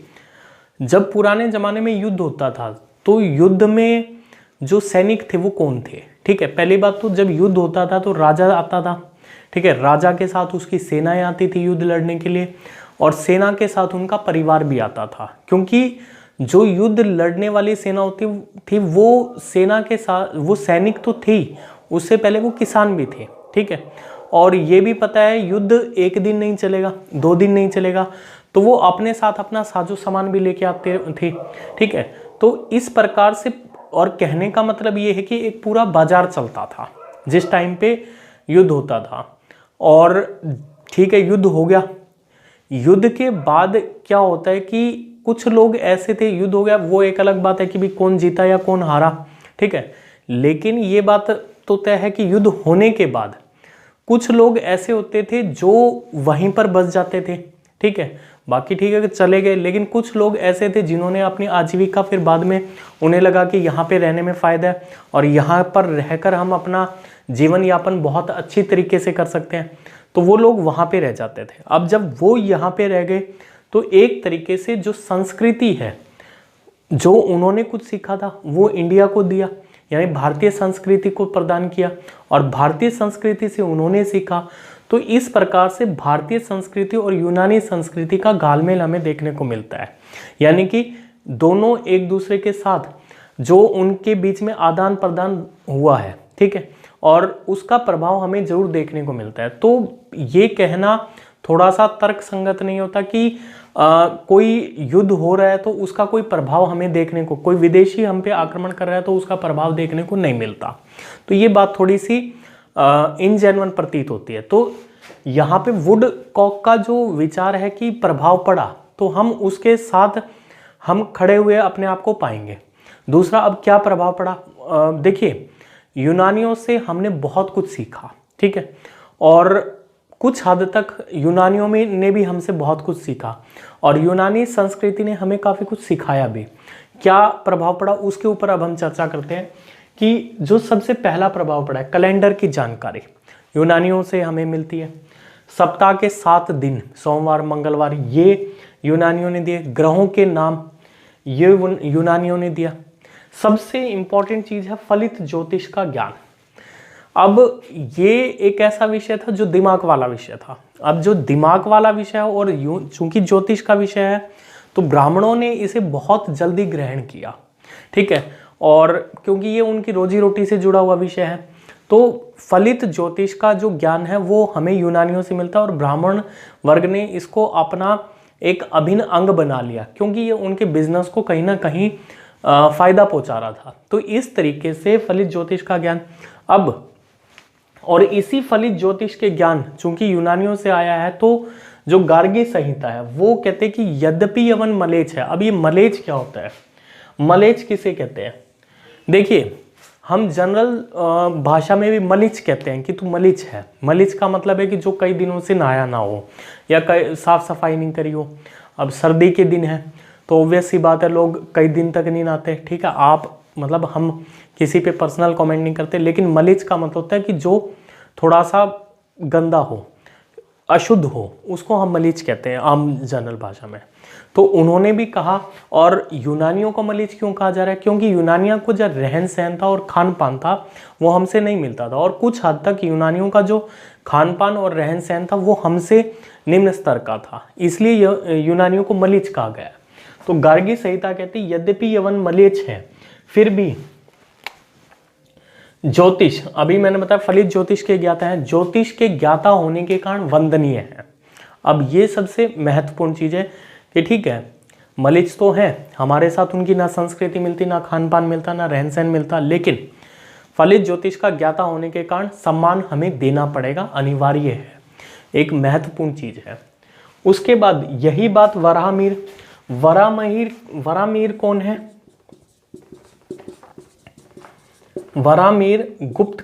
जब पुराने जमाने में युद्ध होता था तो युद्ध में जो सैनिक थे वो कौन थे, ठीक है। पहली बात तो जब युद्ध होता था तो राजा आता था, ठीक है। राजा के साथ उसकी सेनाएं आती थी युद्ध लड़ने के लिए, और सेना के साथ उनका परिवार भी आता था, क्योंकि जो युद्ध लड़ने वाली सेना होती थी वो सेना के साथ, वो सैनिक तो थी, उससे पहले वो किसान भी थे, ठीक है। और ये भी पता है युद्ध 1 दिन नहीं चलेगा, 2 दिन नहीं चलेगा, तो वो अपने साथ अपना साजो सामान भी लेके आते थे, ठीक है। तो इस प्रकार से, और कहने का मतलब ये है कि एक पूरा बाजार चलता था जिस टाइम पे युद्ध होता था। और ठीक है, युद्ध हो गया। युद्ध के बाद क्या होता है कि कुछ लोग ऐसे थे, युद्ध हो गया, वो एक अलग बात है कि भी कौन जीता या कौन हारा, ठीक है। लेकिन ये बात तो तय है कि युद्ध होने के बाद कुछ लोग ऐसे होते थे जो वहीं पर बस जाते थे, ठीक है। बाकी ठीक है कि चले गए, लेकिन कुछ लोग ऐसे थे जिन्होंने अपनी आजीविका, फिर बाद में उन्हें लगा कि यहाँ पे रहने में फ़ायदा है और यहाँ पर रहकर हम अपना जीवन यापन बहुत अच्छी तरीके से कर सकते हैं, तो वो लोग वहाँ पे रह जाते थे। अब जब वो यहाँ पे रह गए तो एक तरीके से जो संस्कृति है, जो उन्होंने कुछ सीखा था वो इंडिया को दिया, यानी भारतीय संस्कृति को प्रदान किया, और भारतीय संस्कृति से उन्होंने सीखा। तो इस प्रकार से भारतीय संस्कृति और यूनानी संस्कृति का घालमेल हमें देखने को मिलता है, यानी कि दोनों एक दूसरे के साथ जो उनके बीच में आदान प्रदान हुआ है, ठीक है, और उसका प्रभाव हमें जरूर देखने को मिलता है। तो ये कहना थोड़ा सा तर्क संगत नहीं होता कि कोई युद्ध हो रहा है तो उसका कोई प्रभाव हमें देखने को, कोई विदेशी हम पे आक्रमण कर रहा है तो उसका प्रभाव देखने को नहीं मिलता। तो ये बात थोड़ी सी इनजेन्युइन प्रतीत होती है। तो यहाँ पे वुडकॉक का जो विचार है कि प्रभाव पड़ा, तो हम उसके साथ हम खड़े हुए अपने आप को पाएंगे। दूसरा, अब क्या प्रभाव पड़ा, देखिए यूनानियों से हमने बहुत कुछ सीखा, ठीक है, और कुछ हद तक यूनानियों में ने भी हमसे बहुत कुछ सीखा, और यूनानी संस्कृति ने हमें काफ़ी कुछ सिखाया भी। क्या प्रभाव पड़ा उसके ऊपर अब हम चर्चा करते हैं कि जो सबसे पहला प्रभाव पड़ा है, कैलेंडर की जानकारी यूनानियों से हमें मिलती है। सप्ताह के 7 दिन, सोमवार मंगलवार, ये यूनानियों ने दिए। ग्रहों के नाम ये यूनानियों ने दिया। सबसे इंपॉर्टेंट चीज है फलित ज्योतिष का ज्ञान। अब ये एक ऐसा विषय था जो दिमाग वाला विषय था। अब जो दिमाग वाला विषय है और चूंकि ज्योतिष का विषय है, तो ब्राह्मणों ने इसे बहुत जल्दी ग्रहण किया, ठीक है, और क्योंकि ये उनकी रोजी रोटी से जुड़ा हुआ विषय है, तो फलित ज्योतिष का जो ज्ञान है वो हमें यूनानियों से मिलता है, और ब्राह्मण वर्ग ने इसको अपना एक अभिन्न अंग बना लिया, क्योंकि ये उनके बिजनेस को कहीं ना कहीं फायदा पहुंचा रहा था। तो इस तरीके से फलित ज्योतिष का ज्ञान, अब और इसी फलित ज्योतिष के ज्ञान चूंकि यूनानियों से आया है, तो जो गार्गी संहिता है वो कहते हैं कि यद्यपि यवन मलेच्छ है। अब ये मलेच्छ क्या होता है, मलेच्छ किसे कहते हैं? देखिए, हम जनरल भाषा में भी मलिच्छ कहते हैं कि तू मलिच्छ है। मलिच्छ का मतलब है कि जो कई दिनों से नहाया ना हो या कई साफ सफाई नहीं करी हो। अब सर्दी के दिन है तो ऑब्वियस सी बात है लोग कई दिन तक नहीं नहाते, ठीक है। आप मतलब हम किसी पे पर्सनल कमेंट नहीं करते, लेकिन मलिच्छ का मतलब होता है कि जो थोड़ा सा गंदा हो, अशुद्ध हो, उसको हम मलिच्छ कहते हैं आम जनरल भाषा में। तो उन्होंने भी कहा, और यूनानियों को मलिच्छ क्यों कहा जा रहा है? क्योंकि यूनानियों को जो रहन सहन था और खान पान था वो हमसे नहीं मिलता था, और कुछ हद तक यूनानियों का जो खान पान और रहन सहन था वो हमसे निम्न स्तर का था, इसलिए यूनानियों को मलिच्छ कहा गया। तो गार्गी संहिता कहती है यद्यपि यवन मलेच्छ है, फिर भी ज्योतिष, अभी मैंने बताया फलित ज्योतिष के ज्ञाता हैं, ज्योतिष के ज्ञाता होने के कारण वंदनीय है। अब ये सबसे महत्वपूर्ण चीज है कि ठीक है, मलिच्छ तो है, हमारे साथ उनकी ना संस्कृति मिलती, ना खान पान मिलता, ना रहन सहन मिलता, लेकिन फलित ज्योतिष का ज्ञाता होने के कारण सम्मान हमें देना पड़ेगा, अनिवार्य है, एक महत्वपूर्ण चीज है। उसके बाद यही बात वराहमिहिर, वराहमिहिर कौन है? वराहमिहिर गुप्त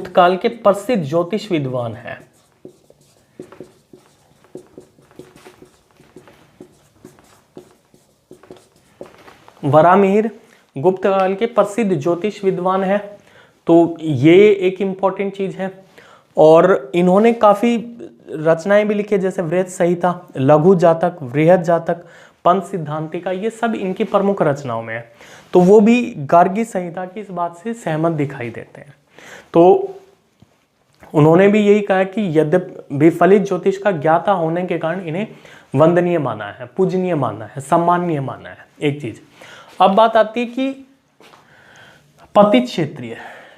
काल के प्रसिद्ध ज्योतिष विद्वान है। वराहमिहिर गुप्त काल के प्रसिद्ध ज्योतिष विद्वान है। तो ये एक इंपॉर्टेंट चीज है, और इन्होंने काफी रचनाएं भी लिखी, जैसे वृहत संहिता, लघु जातक, वृहत जातक, पंच सिद्धांतिका, ये सब इनकी प्रमुख रचनाओं में है। तो वो भी गार्गी संहिता की इस बात से सहमत दिखाई देते हैं। तो उन्होंने भी यही कहा कि यद्यपि फलित ज्योतिष का ज्ञाता होने के कारण इन्हें वंदनीय माना है, पूजनीय माना है, सम्माननीय माना है, एक चीज। अब बात आती है कि पतित क्षेत्रीय,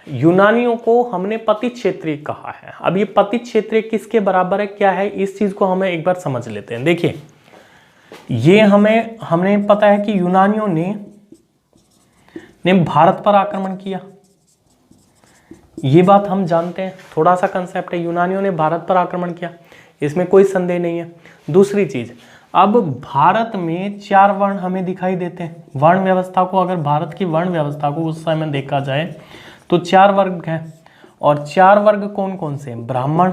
यूनानियों को हमने पतित क्षेत्रीय कहा है। अब ये पतित क्षेत्रीय किसके बराबर है, क्या है, इस चीज को हमें एक बार समझ लेते हैं। देखिए, ये हमने पता है कि यूनानियों ने भारत पर आक्रमण किया, ये बात हम जानते हैं, थोड़ा सा कंसेप्ट है, यूनानियों ने भारत पर आक्रमण किया, इसमें कोई संदेह नहीं है। दूसरी चीज, अब भारत में 4 वर्ण हमें दिखाई देते हैं। वर्ण व्यवस्था को, अगर भारत की वर्ण व्यवस्था को उस समय देखा जाए तो 4 वर्ग हैं, और 4 वर्ग कौन कौन से हैं? ब्राह्मण,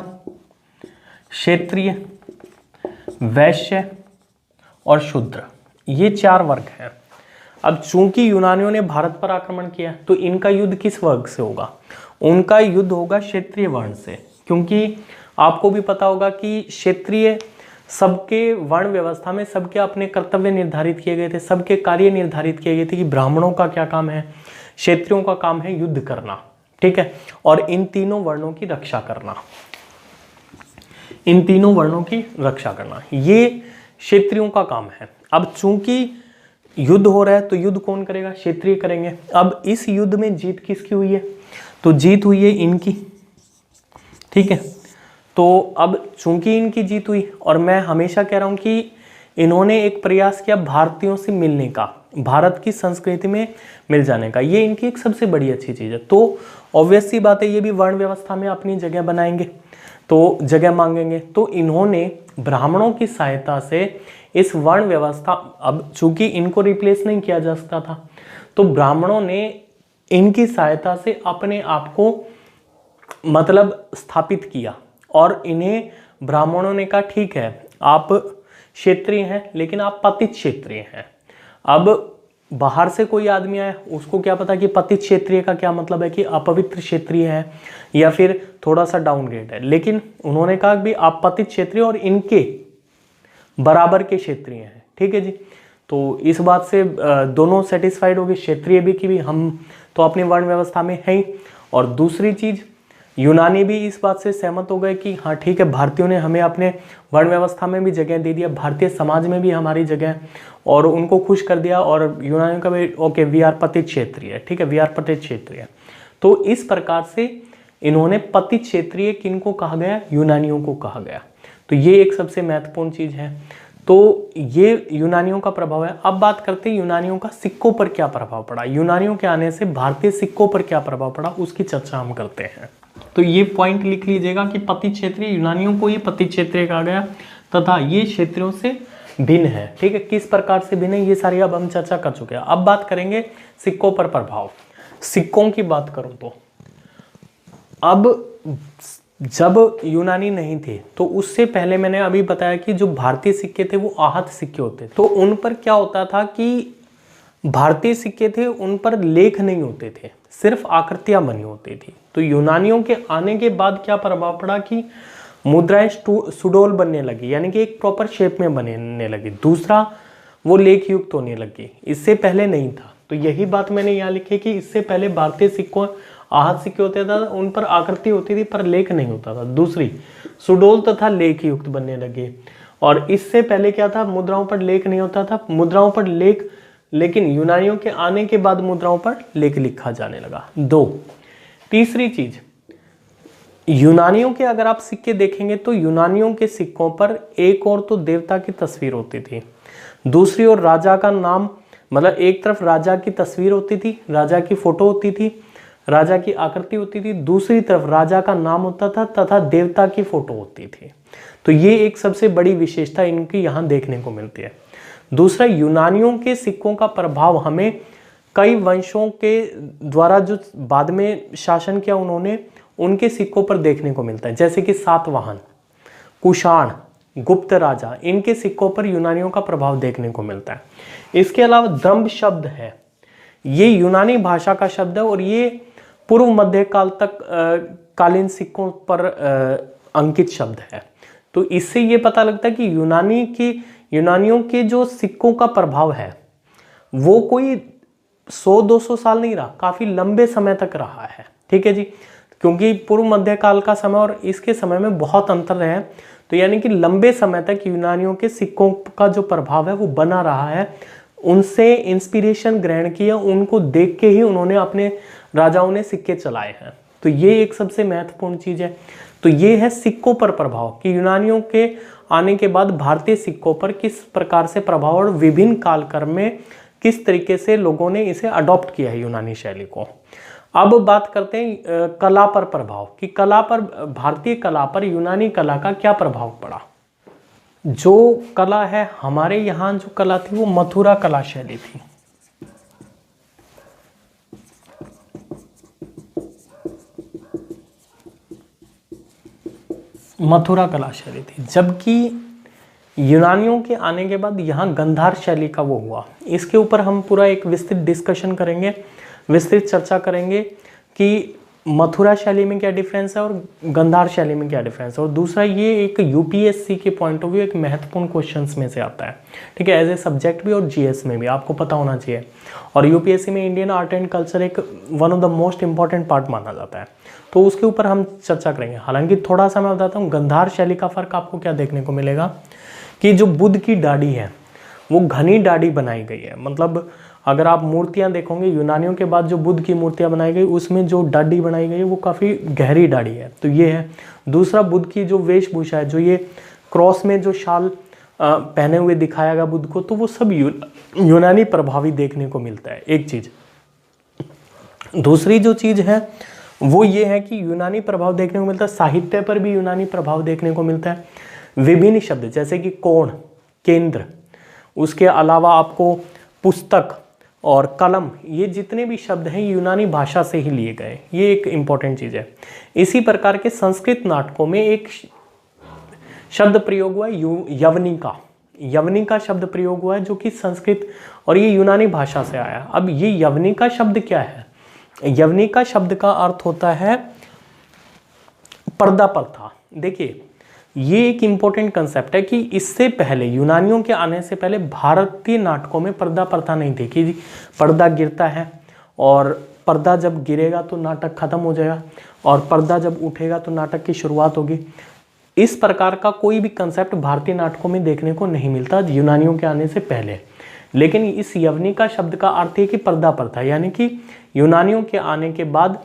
क्षत्रिय, वैश्य और शूद्र, ये 4 वर्ग हैं। अब चूंकि यूनानियों ने भारत पर आक्रमण किया, तो इनका युद्ध किस वर्ग से होगा? उनका युद्ध होगा क्षत्रिय वर्ण से, क्योंकि आपको भी पता होगा कि क्षेत्रीय सबके वर्ण व्यवस्था में सबके अपने कर्तव्य निर्धारित किए गए थे, सबके कार्य निर्धारित किए गए थे कि ब्राह्मणों का क्या काम है, क्षत्रियों का काम है युद्ध करना, ठीक है, और इन तीनों वर्णों की रक्षा करना, इन तीनों वर्णों की रक्षा करना, ये क्षत्रियों का काम है। अब चूंकि युद्ध हो रहा है तो युद्ध कौन करेगा, क्षत्रिय करेंगे। अब इस युद्ध में जीत किसकी हुई है, तो जीत हुई है इनकी, ठीक है। तो अब चूंकि इनकी जीत हुई, और मैं हमेशा कह रहा हूं कि इन्होंने एक प्रयास किया भारतीयों से मिलने का, भारत की संस्कृति में मिल जाने का, ये इनकी एक सबसे बड़ी अच्छी चीज है। तो ऑब्वियस सी बात है ये भी वर्ण व्यवस्था में अपनी जगह बनाएंगे, तो जगह मांगेंगे। तो इन्होंने ब्राह्मणों की सहायता से इस वर्ण व्यवस्था, अब चूंकि इनको रिप्लेस नहीं किया जा सकता था, तो ब्राह्मणों ने इनकी सहायता से अपने आप को मतलब स्थापित किया, और इन्हें ब्राह्मणों ने कहा ठीक है आप क्षेत्रीय हैं लेकिन आप पतित क्षेत्रीय हैं। अब बाहर से कोई आदमी आया, उसको क्या पता कि पतित क्षेत्रीय का क्या मतलब है, कि अपवित्र क्षेत्रीय है या फिर थोड़ा सा डाउनग्रेड है, लेकिन उन्होंने कहा कि आप पतित क्षेत्रीय और इनके बराबर के क्षेत्रीय हैं, ठीक है जी। तो इस बात से दोनों सेटिस्फाइड हो गए, क्षेत्रीय भी कि भी हम तो अपनी वर्ण व्यवस्था में है ही, और दूसरी चीज यूनानी भी इस बात से सहमत हो गए कि हाँ ठीक है, भारतीयों ने हमें अपने वर्ण व्यवस्था में भी जगह दे दिया, भारतीय समाज में भी हमारी जगह है, और उनको खुश कर दिया, और यूनानियों का भी ओके वी आर पतित क्षेत्रीय, ठीक है, वी आर पतित क्षेत्रीय। तो इस प्रकार से इन्होंने पतित क्षेत्रीय किनको कहा गया, यूनानियों को कहा गया। तो ये एक सबसे महत्वपूर्ण चीज है। तो ये यूनानियों का प्रभाव है। अब बात करते हैं यूनानियों का सिक्कों पर क्या प्रभाव पड़ा, यूनानियों के आने से भारतीय सिक्कों पर क्या प्रभाव पड़ा, उसकी चर्चा हम करते हैं। तो ये पॉइंट लिख लीजिएगा कि पतित क्षेत्रीय, यूनानियों को ये पतित क्षेत्रीय कहा गया तथा ये क्षेत्रों से भिन्न है, ठीक है। किस प्रकार से भिन्न है ये सारी अब हम चर्चा कर चुके हैं। अब बात करेंगे सिक्कों पर प्रभाव। सिक्कों की बात करूं तो अब जब यूनानी नहीं थे तो उससे पहले मैंने अभी बताया कि जो भारतीय सिक्के थे वो आहत सिक्के होते, तो उन पर क्या होता था कि भारतीय सिक्के थे उन पर लेख नहीं होते थे, सिर्फ आकृतियां बनी होती थी। तो यूनानियों के आने के बाद क्या प्रभाव पड़ा कि मुद्राएं सुडोल बनने लगी, यानी कि एक प्रॉपर शेप में बनने लगी। दूसरा वो लेख युक्त होने लगी, इससे पहले नहीं था। तो यही बात मैंने यहाँ लिखी कि इससे पहले भारतीय सिक्कों आहत सिक्के होते थे, उन पर आकृति होती थी पर लेख नहीं होता था। दूसरी सुडोल तथा लेख युक्त बनने लगे, और इससे पहले क्या था, मुद्राओं पर लेख नहीं होता था, मुद्राओं पर लेख, लेकिन यूनानियों के आने के बाद मुद्राओं पर लेख लिखा जाने लगा। दो, तीसरी चीज, यूनानियों के अगर आप सिक्के देखेंगे तो यूनानियों के सिक्कों पर एक और तो देवता की तस्वीर होती थी, दूसरी ओर राजा का नाम, मतलब एक तरफ राजा की तस्वीर होती थी, राजा की फोटो होती थी, राजा की आकृति होती थी, दूसरी तरफ राजा का नाम होता था तथा देवता की फोटो होती थी। तो ये एक सबसे बड़ी विशेषता इनकी यहाँ देखने को मिलती है। दूसरा, यूनानियों के सिक्कों का प्रभाव हमें कई वंशों के द्वारा जो बाद में शासन किया उन्होंने, उनके सिक्कों पर देखने को मिलता है। जैसे कि सातवाहन, कुषाण, गुप्त राजा, इनके सिक्कों पर यूनानियों का प्रभाव देखने को मिलता है। इसके अलावा दंभ शब्द है, ये यूनानी भाषा का शब्द है और ये पूर्व मध्यकाल तक कालीन सिक्कों पर अंकित शब्द है। तो इससे ये पता लगता है कि यूनानियों के जो सिक्कों का प्रभाव है वो कोई 100-200 साल नहीं रहा, काफी लंबे समय तक रहा है, ठीक है जी। क्योंकि पूर्व मध्यकाल का समय और इसके समय में बहुत अंतर है, तो यानी कि लंबे समय तक यूनानियों के सिक्कों का जो प्रभाव है वो बना रहा है। उनसे इंस्पिरेशन ग्रहण किया, उनको देख के ही उन्होंने अपने राजाओं ने सिक्के चलाए हैं। तो ये एक सबसे महत्वपूर्ण चीज है। तो ये है सिक्कों पर प्रभाव कि यूनानियों के आने के बाद भारतीय सिक्कों पर किस प्रकार से प्रभाव और विभिन्न कालक्रम में किस तरीके से लोगों ने इसे अडॉप्ट किया है यूनानी शैली को। अब बात करते हैं कला पर प्रभाव कि कला पर, भारतीय कला पर यूनानी कला का क्या प्रभाव पड़ा। जो कला है हमारे यहाँ, जो कला थी वो मथुरा कला शैली थी। मथुरा कला शैली थी, जबकि यूनानियों के आने के बाद यहाँ गंधार शैली का वो हुआ। इसके ऊपर हम पूरा एक विस्तृत डिस्कशन करेंगे, विस्तृत चर्चा करेंगे कि मथुरा शैली में क्या डिफरेंस है और गंधार शैली में क्या डिफरेंस है। और दूसरा, ये एक यूपीएससी के पॉइंट ऑफ व्यू एक महत्वपूर्ण क्वेश्चंस में से आता है, ठीक है, एज ए सब्जेक्ट भी और जीएस में भी आपको पता होना चाहिए। और यूपीएससी में इंडियन आर्ट एंड कल्चर एक one of the most important part माना जाता है, तो उसके ऊपर हम चर्चा करेंगे। हालांकि थोड़ा सा मैं बताता हूँ, गंधार शैली का फर्क आपको क्या देखने को मिलेगा कि जो बुद्ध की दाढ़ी है वो घनी दाढ़ी बनाई गई है। मतलब अगर आप मूर्तियां देखोगे यूनानियों के बाद जो बुद्ध की मूर्तियां बनाई गई उसमें जो दाढ़ी बनाई गई है वो काफ़ी गहरी दाढ़ी है, तो ये है। दूसरा, बुद्ध की जो वेशभूषा है, जो ये क्रॉस में जो शाल पहने हुए दिखाया गया बुद्ध को, तो वो सब यूनानी प्रभावी देखने को मिलता है, एक चीज़। दूसरी जो चीज़ है वो ये है कि यूनानी प्रभाव देखने को मिलता है, साहित्य पर भी यूनानी प्रभाव देखने को मिलता है। विभिन्न शब्द जैसे कि कोण, केंद्र, उसके अलावा आपको पुस्तक और कलम, ये जितने भी शब्द हैं यूनानी भाषा से ही लिए गए, ये एक इंपॉर्टेंट चीज़ है। इसी प्रकार के संस्कृत नाटकों में एक शब्द प्रयोग हुआ है यवनिका। यवनिका शब्द प्रयोग हुआ है जो कि संस्कृत और ये यूनानी भाषा से आया। अब ये यवनिका शब्द क्या है? यवनिका शब्द का अर्थ होता है पर्दा प्रथा। देखिए, ये एक इंपॉर्टेंट कंसेप्ट है कि इससे पहले, यूनानियों के आने से पहले भारतीय नाटकों में पर्दा प्रथा नहीं थी कि पर्दा गिरता है और पर्दा जब गिरेगा तो नाटक खत्म हो जाएगा और पर्दा जब उठेगा तो नाटक की शुरुआत होगी। इस प्रकार का कोई भी कंसेप्ट भारतीय नाटकों में देखने को नहीं मिलता यूनानियों के आने से पहले। लेकिन इस यवनिका शब्द का अर्थ है कि पर्दा प्रथा, यानी कि यूनानियों के आने के बाद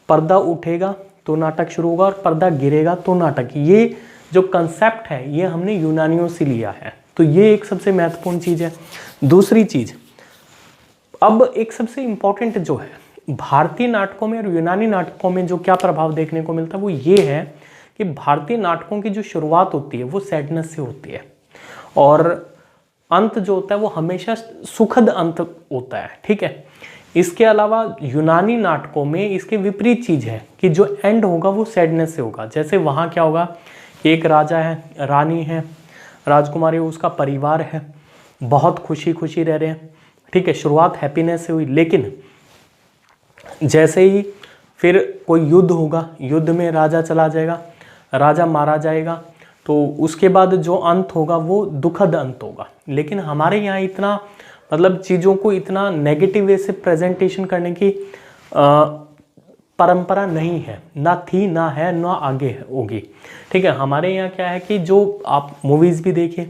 पर्दा उठेगा तो नाटक शुरू होगा और पर्दा गिरेगा तो नाटक। ये जो कंसेप्ट है ये हमने यूनानियों से लिया है, तो ये एक सबसे महत्वपूर्ण चीज़ है। दूसरी चीज़, अब एक सबसे इम्पॉर्टेंट जो है भारतीय नाटकों में और यूनानी नाटकों में जो क्या प्रभाव देखने को मिलता है वो ये है कि भारतीय नाटकों की जो शुरुआत होती है वो सैडनेस से होती है और अंत जो होता है वो हमेशा सुखद अंत होता है, ठीक है। इसके अलावा यूनानी नाटकों में इसके विपरीत चीज़ है कि जो एंड होगा वो सैडनेस से होगा। जैसे वहाँ क्या होगा, एक राजा है, रानी है, राजकुमारी, उसका परिवार है, बहुत खुशी खुशी रह रहे हैं, ठीक है, शुरुआत हैप्पीनेस से हुई। लेकिन जैसे ही फिर कोई युद्ध होगा, युद्ध में राजा चला जाएगा, राजा मारा जाएगा, तो उसके बाद जो अंत होगा वो दुखद अंत होगा। लेकिन हमारे यहाँ इतना मतलब चीज़ों को इतना नेगेटिव वे से प्रेजेंटेशन करने की परंपरा नहीं है, ना थी, ना है, ना आगे होगी, ठीक है। हमारे यहाँ क्या है कि जो आप मूवीज़ भी देखें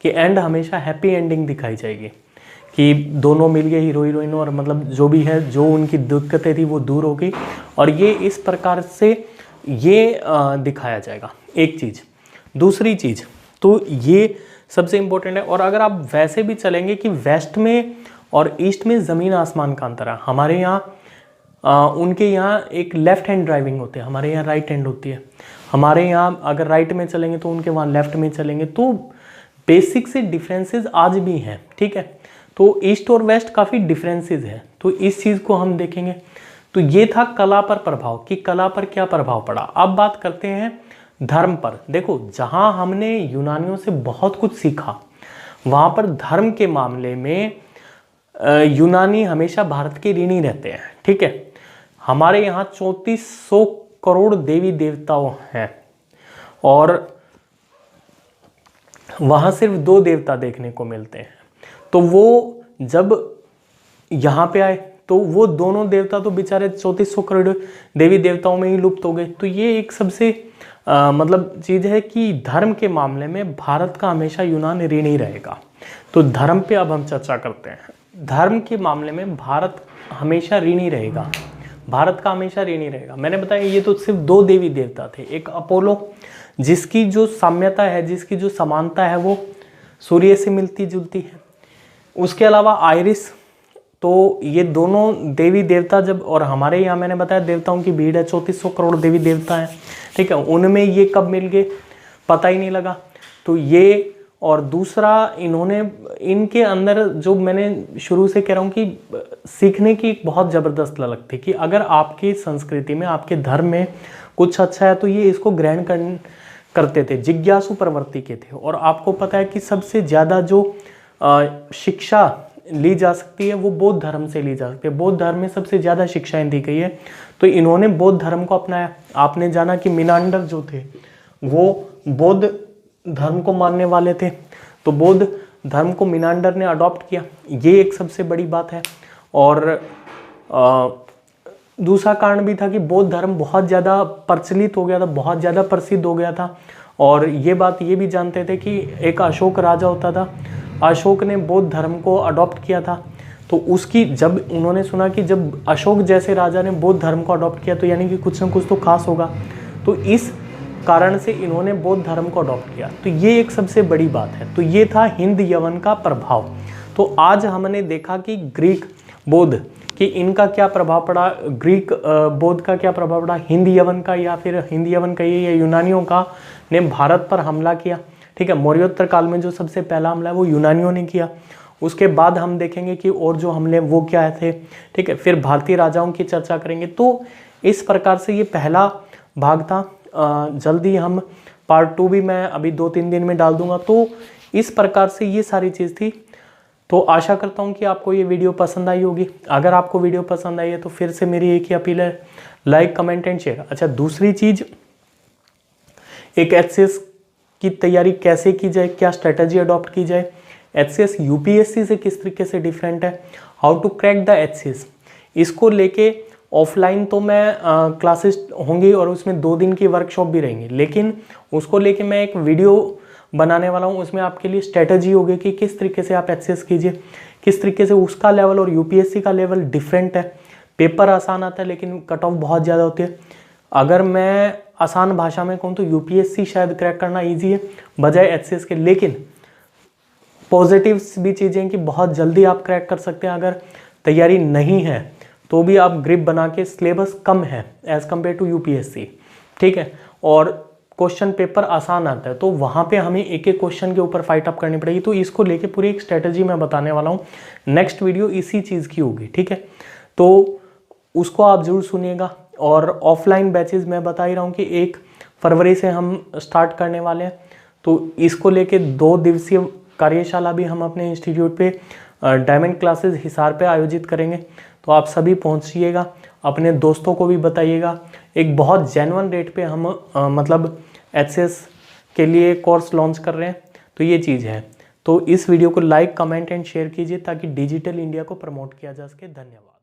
कि एंड हमेशा हैप्पी एंडिंग दिखाई जाएगी कि दोनों मिल गए, हीरो हीरोइन, और मतलब जो भी है, जो उनकी दिक्कतें थी वो दूर हो गई, और ये इस प्रकार से ये दिखाया जाएगा, एक चीज़। दूसरी चीज़, तो ये सबसे इम्पोर्टेंट है। और अगर आप वैसे भी चलेंगे कि वेस्ट में और ईस्ट में ज़मीन आसमान का अंतर है। हमारे यहाँ उनके यहाँ एक लेफ्ट हैंड ड्राइविंग होती है, हमारे यहाँ राइट हैंड होती है। हमारे यहाँ अगर राइट में चलेंगे तो उनके वहाँ लेफ्ट में चलेंगे, तो बेसिक से डिफरेंसेस आज भी हैं, ठीक है। तो ईस्ट और वेस्ट काफ़ी डिफरेंसेस हैं, तो इस चीज़ को हम देखेंगे। तो ये था कला पर प्रभाव, कि कला पर क्या प्रभाव पड़ा। अब बात करते हैं धर्म पर। देखो, जहाँ हमने यूनानियों से बहुत कुछ सीखा, वहाँ पर धर्म के मामले में यूनानी हमेशा भारत के ऋणी रहते हैं, ठीक है। हमारे यहाँ 3400 करोड़ देवी देवताओं हैं और वहाँ सिर्फ 2 देवता देखने को मिलते हैं। तो वो जब यहाँ पे आए तो वो दोनों देवता तो बेचारे 3400 करोड़ देवी देवताओं में ही लुप्त हो गए। तो ये एक सबसे मतलब चीज़ है कि धर्म के मामले में भारत का हमेशा यूनान ऋणी रहेगा। तो धर्म पे अब हम चर्चा करते हैं। धर्म के मामले में भारत हमेशा ऋणी रहेगा, भारत का हमेशा ऋणी रहेगा। मैंने बताया ये तो सिर्फ 2 देवी देवता थे, एक अपोलो जिसकी जो साम्यता है, जिसकी जो समानता है वो सूर्य से मिलती जुलती है। उसके अलावा आइरिस, तो ये दोनों देवी देवता जब, और हमारे यहाँ मैंने बताया देवताओं की भीड़ है, 3400 करोड़ देवी देवता हैं, ठीक है। उनमें ये कब मिल गए पता ही नहीं लगा। तो ये, और दूसरा इन्होंने, इनके अंदर जो मैंने शुरू से कह रहा हूँ कि सीखने की एक बहुत ज़बरदस्त ललक थी कि अगर आपकी संस्कृति में, आपके धर्म में कुछ अच्छा है तो ये इसको ग्रहण करते थे, जिज्ञासु प्रवृत्ति के थे। और आपको पता है कि सबसे ज़्यादा जो शिक्षा ली जा सकती है वो बौद्ध धर्म से ली जा सकती है। बौद्ध धर्म में सबसे ज़्यादा शिक्षाएं दी गई है, तो इन्होंने बौद्ध धर्म को अपनाया। आपने जाना कि मिनांडर जो थे वो बौद्ध धर्म को मानने वाले थे, तो बौद्ध धर्म को मिनांडर ने अडॉप्ट किया, ये एक सबसे बड़ी बात है। और दूसरा कारण भी था कि बौद्ध धर्म बहुत ज़्यादा प्रचलित हो गया था, बहुत ज़्यादा प्रसिद्ध हो गया था। और ये बात ये भी जानते थे कि एक अशोक राजा होता था, अशोक ने बौद्ध धर्म को अडॉप्ट किया था, तो उसकी जब उन्होंने सुना कि जब अशोक जैसे राजा ने बौद्ध धर्म को अडॉप्ट किया तो यानी कि कुछ ना कुछ तो खास होगा, तो इस कारण से इन्होंने बौद्ध धर्म को अडॉप्ट किया। तो ये एक सबसे बड़ी बात है। तो ये था हिंद यवन का प्रभाव। तो आज हमने देखा कि ग्रीक बौद्ध कि इनका क्या प्रभाव पड़ा, ग्रीक बौद्ध का क्या प्रभाव पड़ा, हिंद यवन का, या फिर हिंद यवन कहिए या यूनानियों का ने भारत पर हमला किया। ठीक है, मौर्योत्तर काल में जो सबसे पहला हमला है वो यूनानियों ने किया। उसके बाद हम देखेंगे कि और जो हमले वो क्या थे। ठीक है, फिर भारतीय राजाओं की चर्चा करेंगे। तो इस प्रकार से ये पहला भाग था। जल्दी हम पार्ट 2 भी मैं अभी 2-3 दिन में डाल दूंगा। तो इस प्रकार से ये सारी चीज़ थी। तो आशा करता हूँ कि आपको ये वीडियो पसंद आई होगी। अगर आपको वीडियो पसंद आई है तो फिर से मेरी एक ही अपील है, लाइक कमेंट एंड शेयर। अच्छा, दूसरी चीज़, एक एचसीएस की तैयारी कैसे की जाए, क्या स्ट्रेटजी अडॉप्ट की जाए, एचसीएस यूपीएससी से किस तरीके से डिफरेंट है, how to crack the HCS, इसको लेके ऑफलाइन तो मैं क्लासेस होंगी और उसमें 2 दिन की वर्कशॉप भी रहेंगी, लेकिन उसको लेके मैं एक वीडियो बनाने वाला हूँ। उसमें आपके लिए स्ट्रेटजी होगी कि किस तरीके से आप एचसीएस कीजिए, किस तरीके से उसका लेवल और यूपीएससी का लेवल डिफरेंट है। पेपर आसान आता है लेकिन कट ऑफ बहुत ज़्यादा होती है। अगर मैं आसान भाषा में कहूँ तो यूपीएससी शायद क्रैक करना ईजी है बजाय एचसीएस के, लेकिन पॉजिटिव्स भी चीज़ें हैं कि बहुत जल्दी आप क्रैक कर सकते हैं। अगर तैयारी नहीं है तो भी आप ग्रिप बना के, सिलेबस कम है एज कम्पेयर टू यूपीएससी। ठीक है, और क्वेश्चन पेपर आसान आता है, तो वहाँ पे हमें एक एक क्वेश्चन के ऊपर फाइट अप करनी पड़ेगी। तो इसको लेके पूरी एक स्ट्रेटजी मैं बताने वाला हूँ। नेक्स्ट वीडियो इसी चीज़ की होगी। ठीक है, तो उसको आप जरूर सुनिएगा। और ऑफलाइन बैचेस मैं बता ही रहा हूँ कि 1 फरवरी से हम स्टार्ट करने वाले हैं। तो इसको लेके 2 दिवसीय कार्यशाला भी हम अपने इंस्टीट्यूट पे डायमंड क्लासेस हिसार पे आयोजित करेंगे। तो आप सभी पहुँचिएगा, अपने दोस्तों को भी बताइएगा। एक बहुत जेन्युइन रेट पे हम मतलब एचसीएस के लिए कोर्स लॉन्च कर रहे हैं। तो ये चीज़ है। तो इस वीडियो को लाइक कमेंट एंड शेयर कीजिए ताकि डिजिटल इंडिया को प्रमोट किया जा सके। धन्यवाद।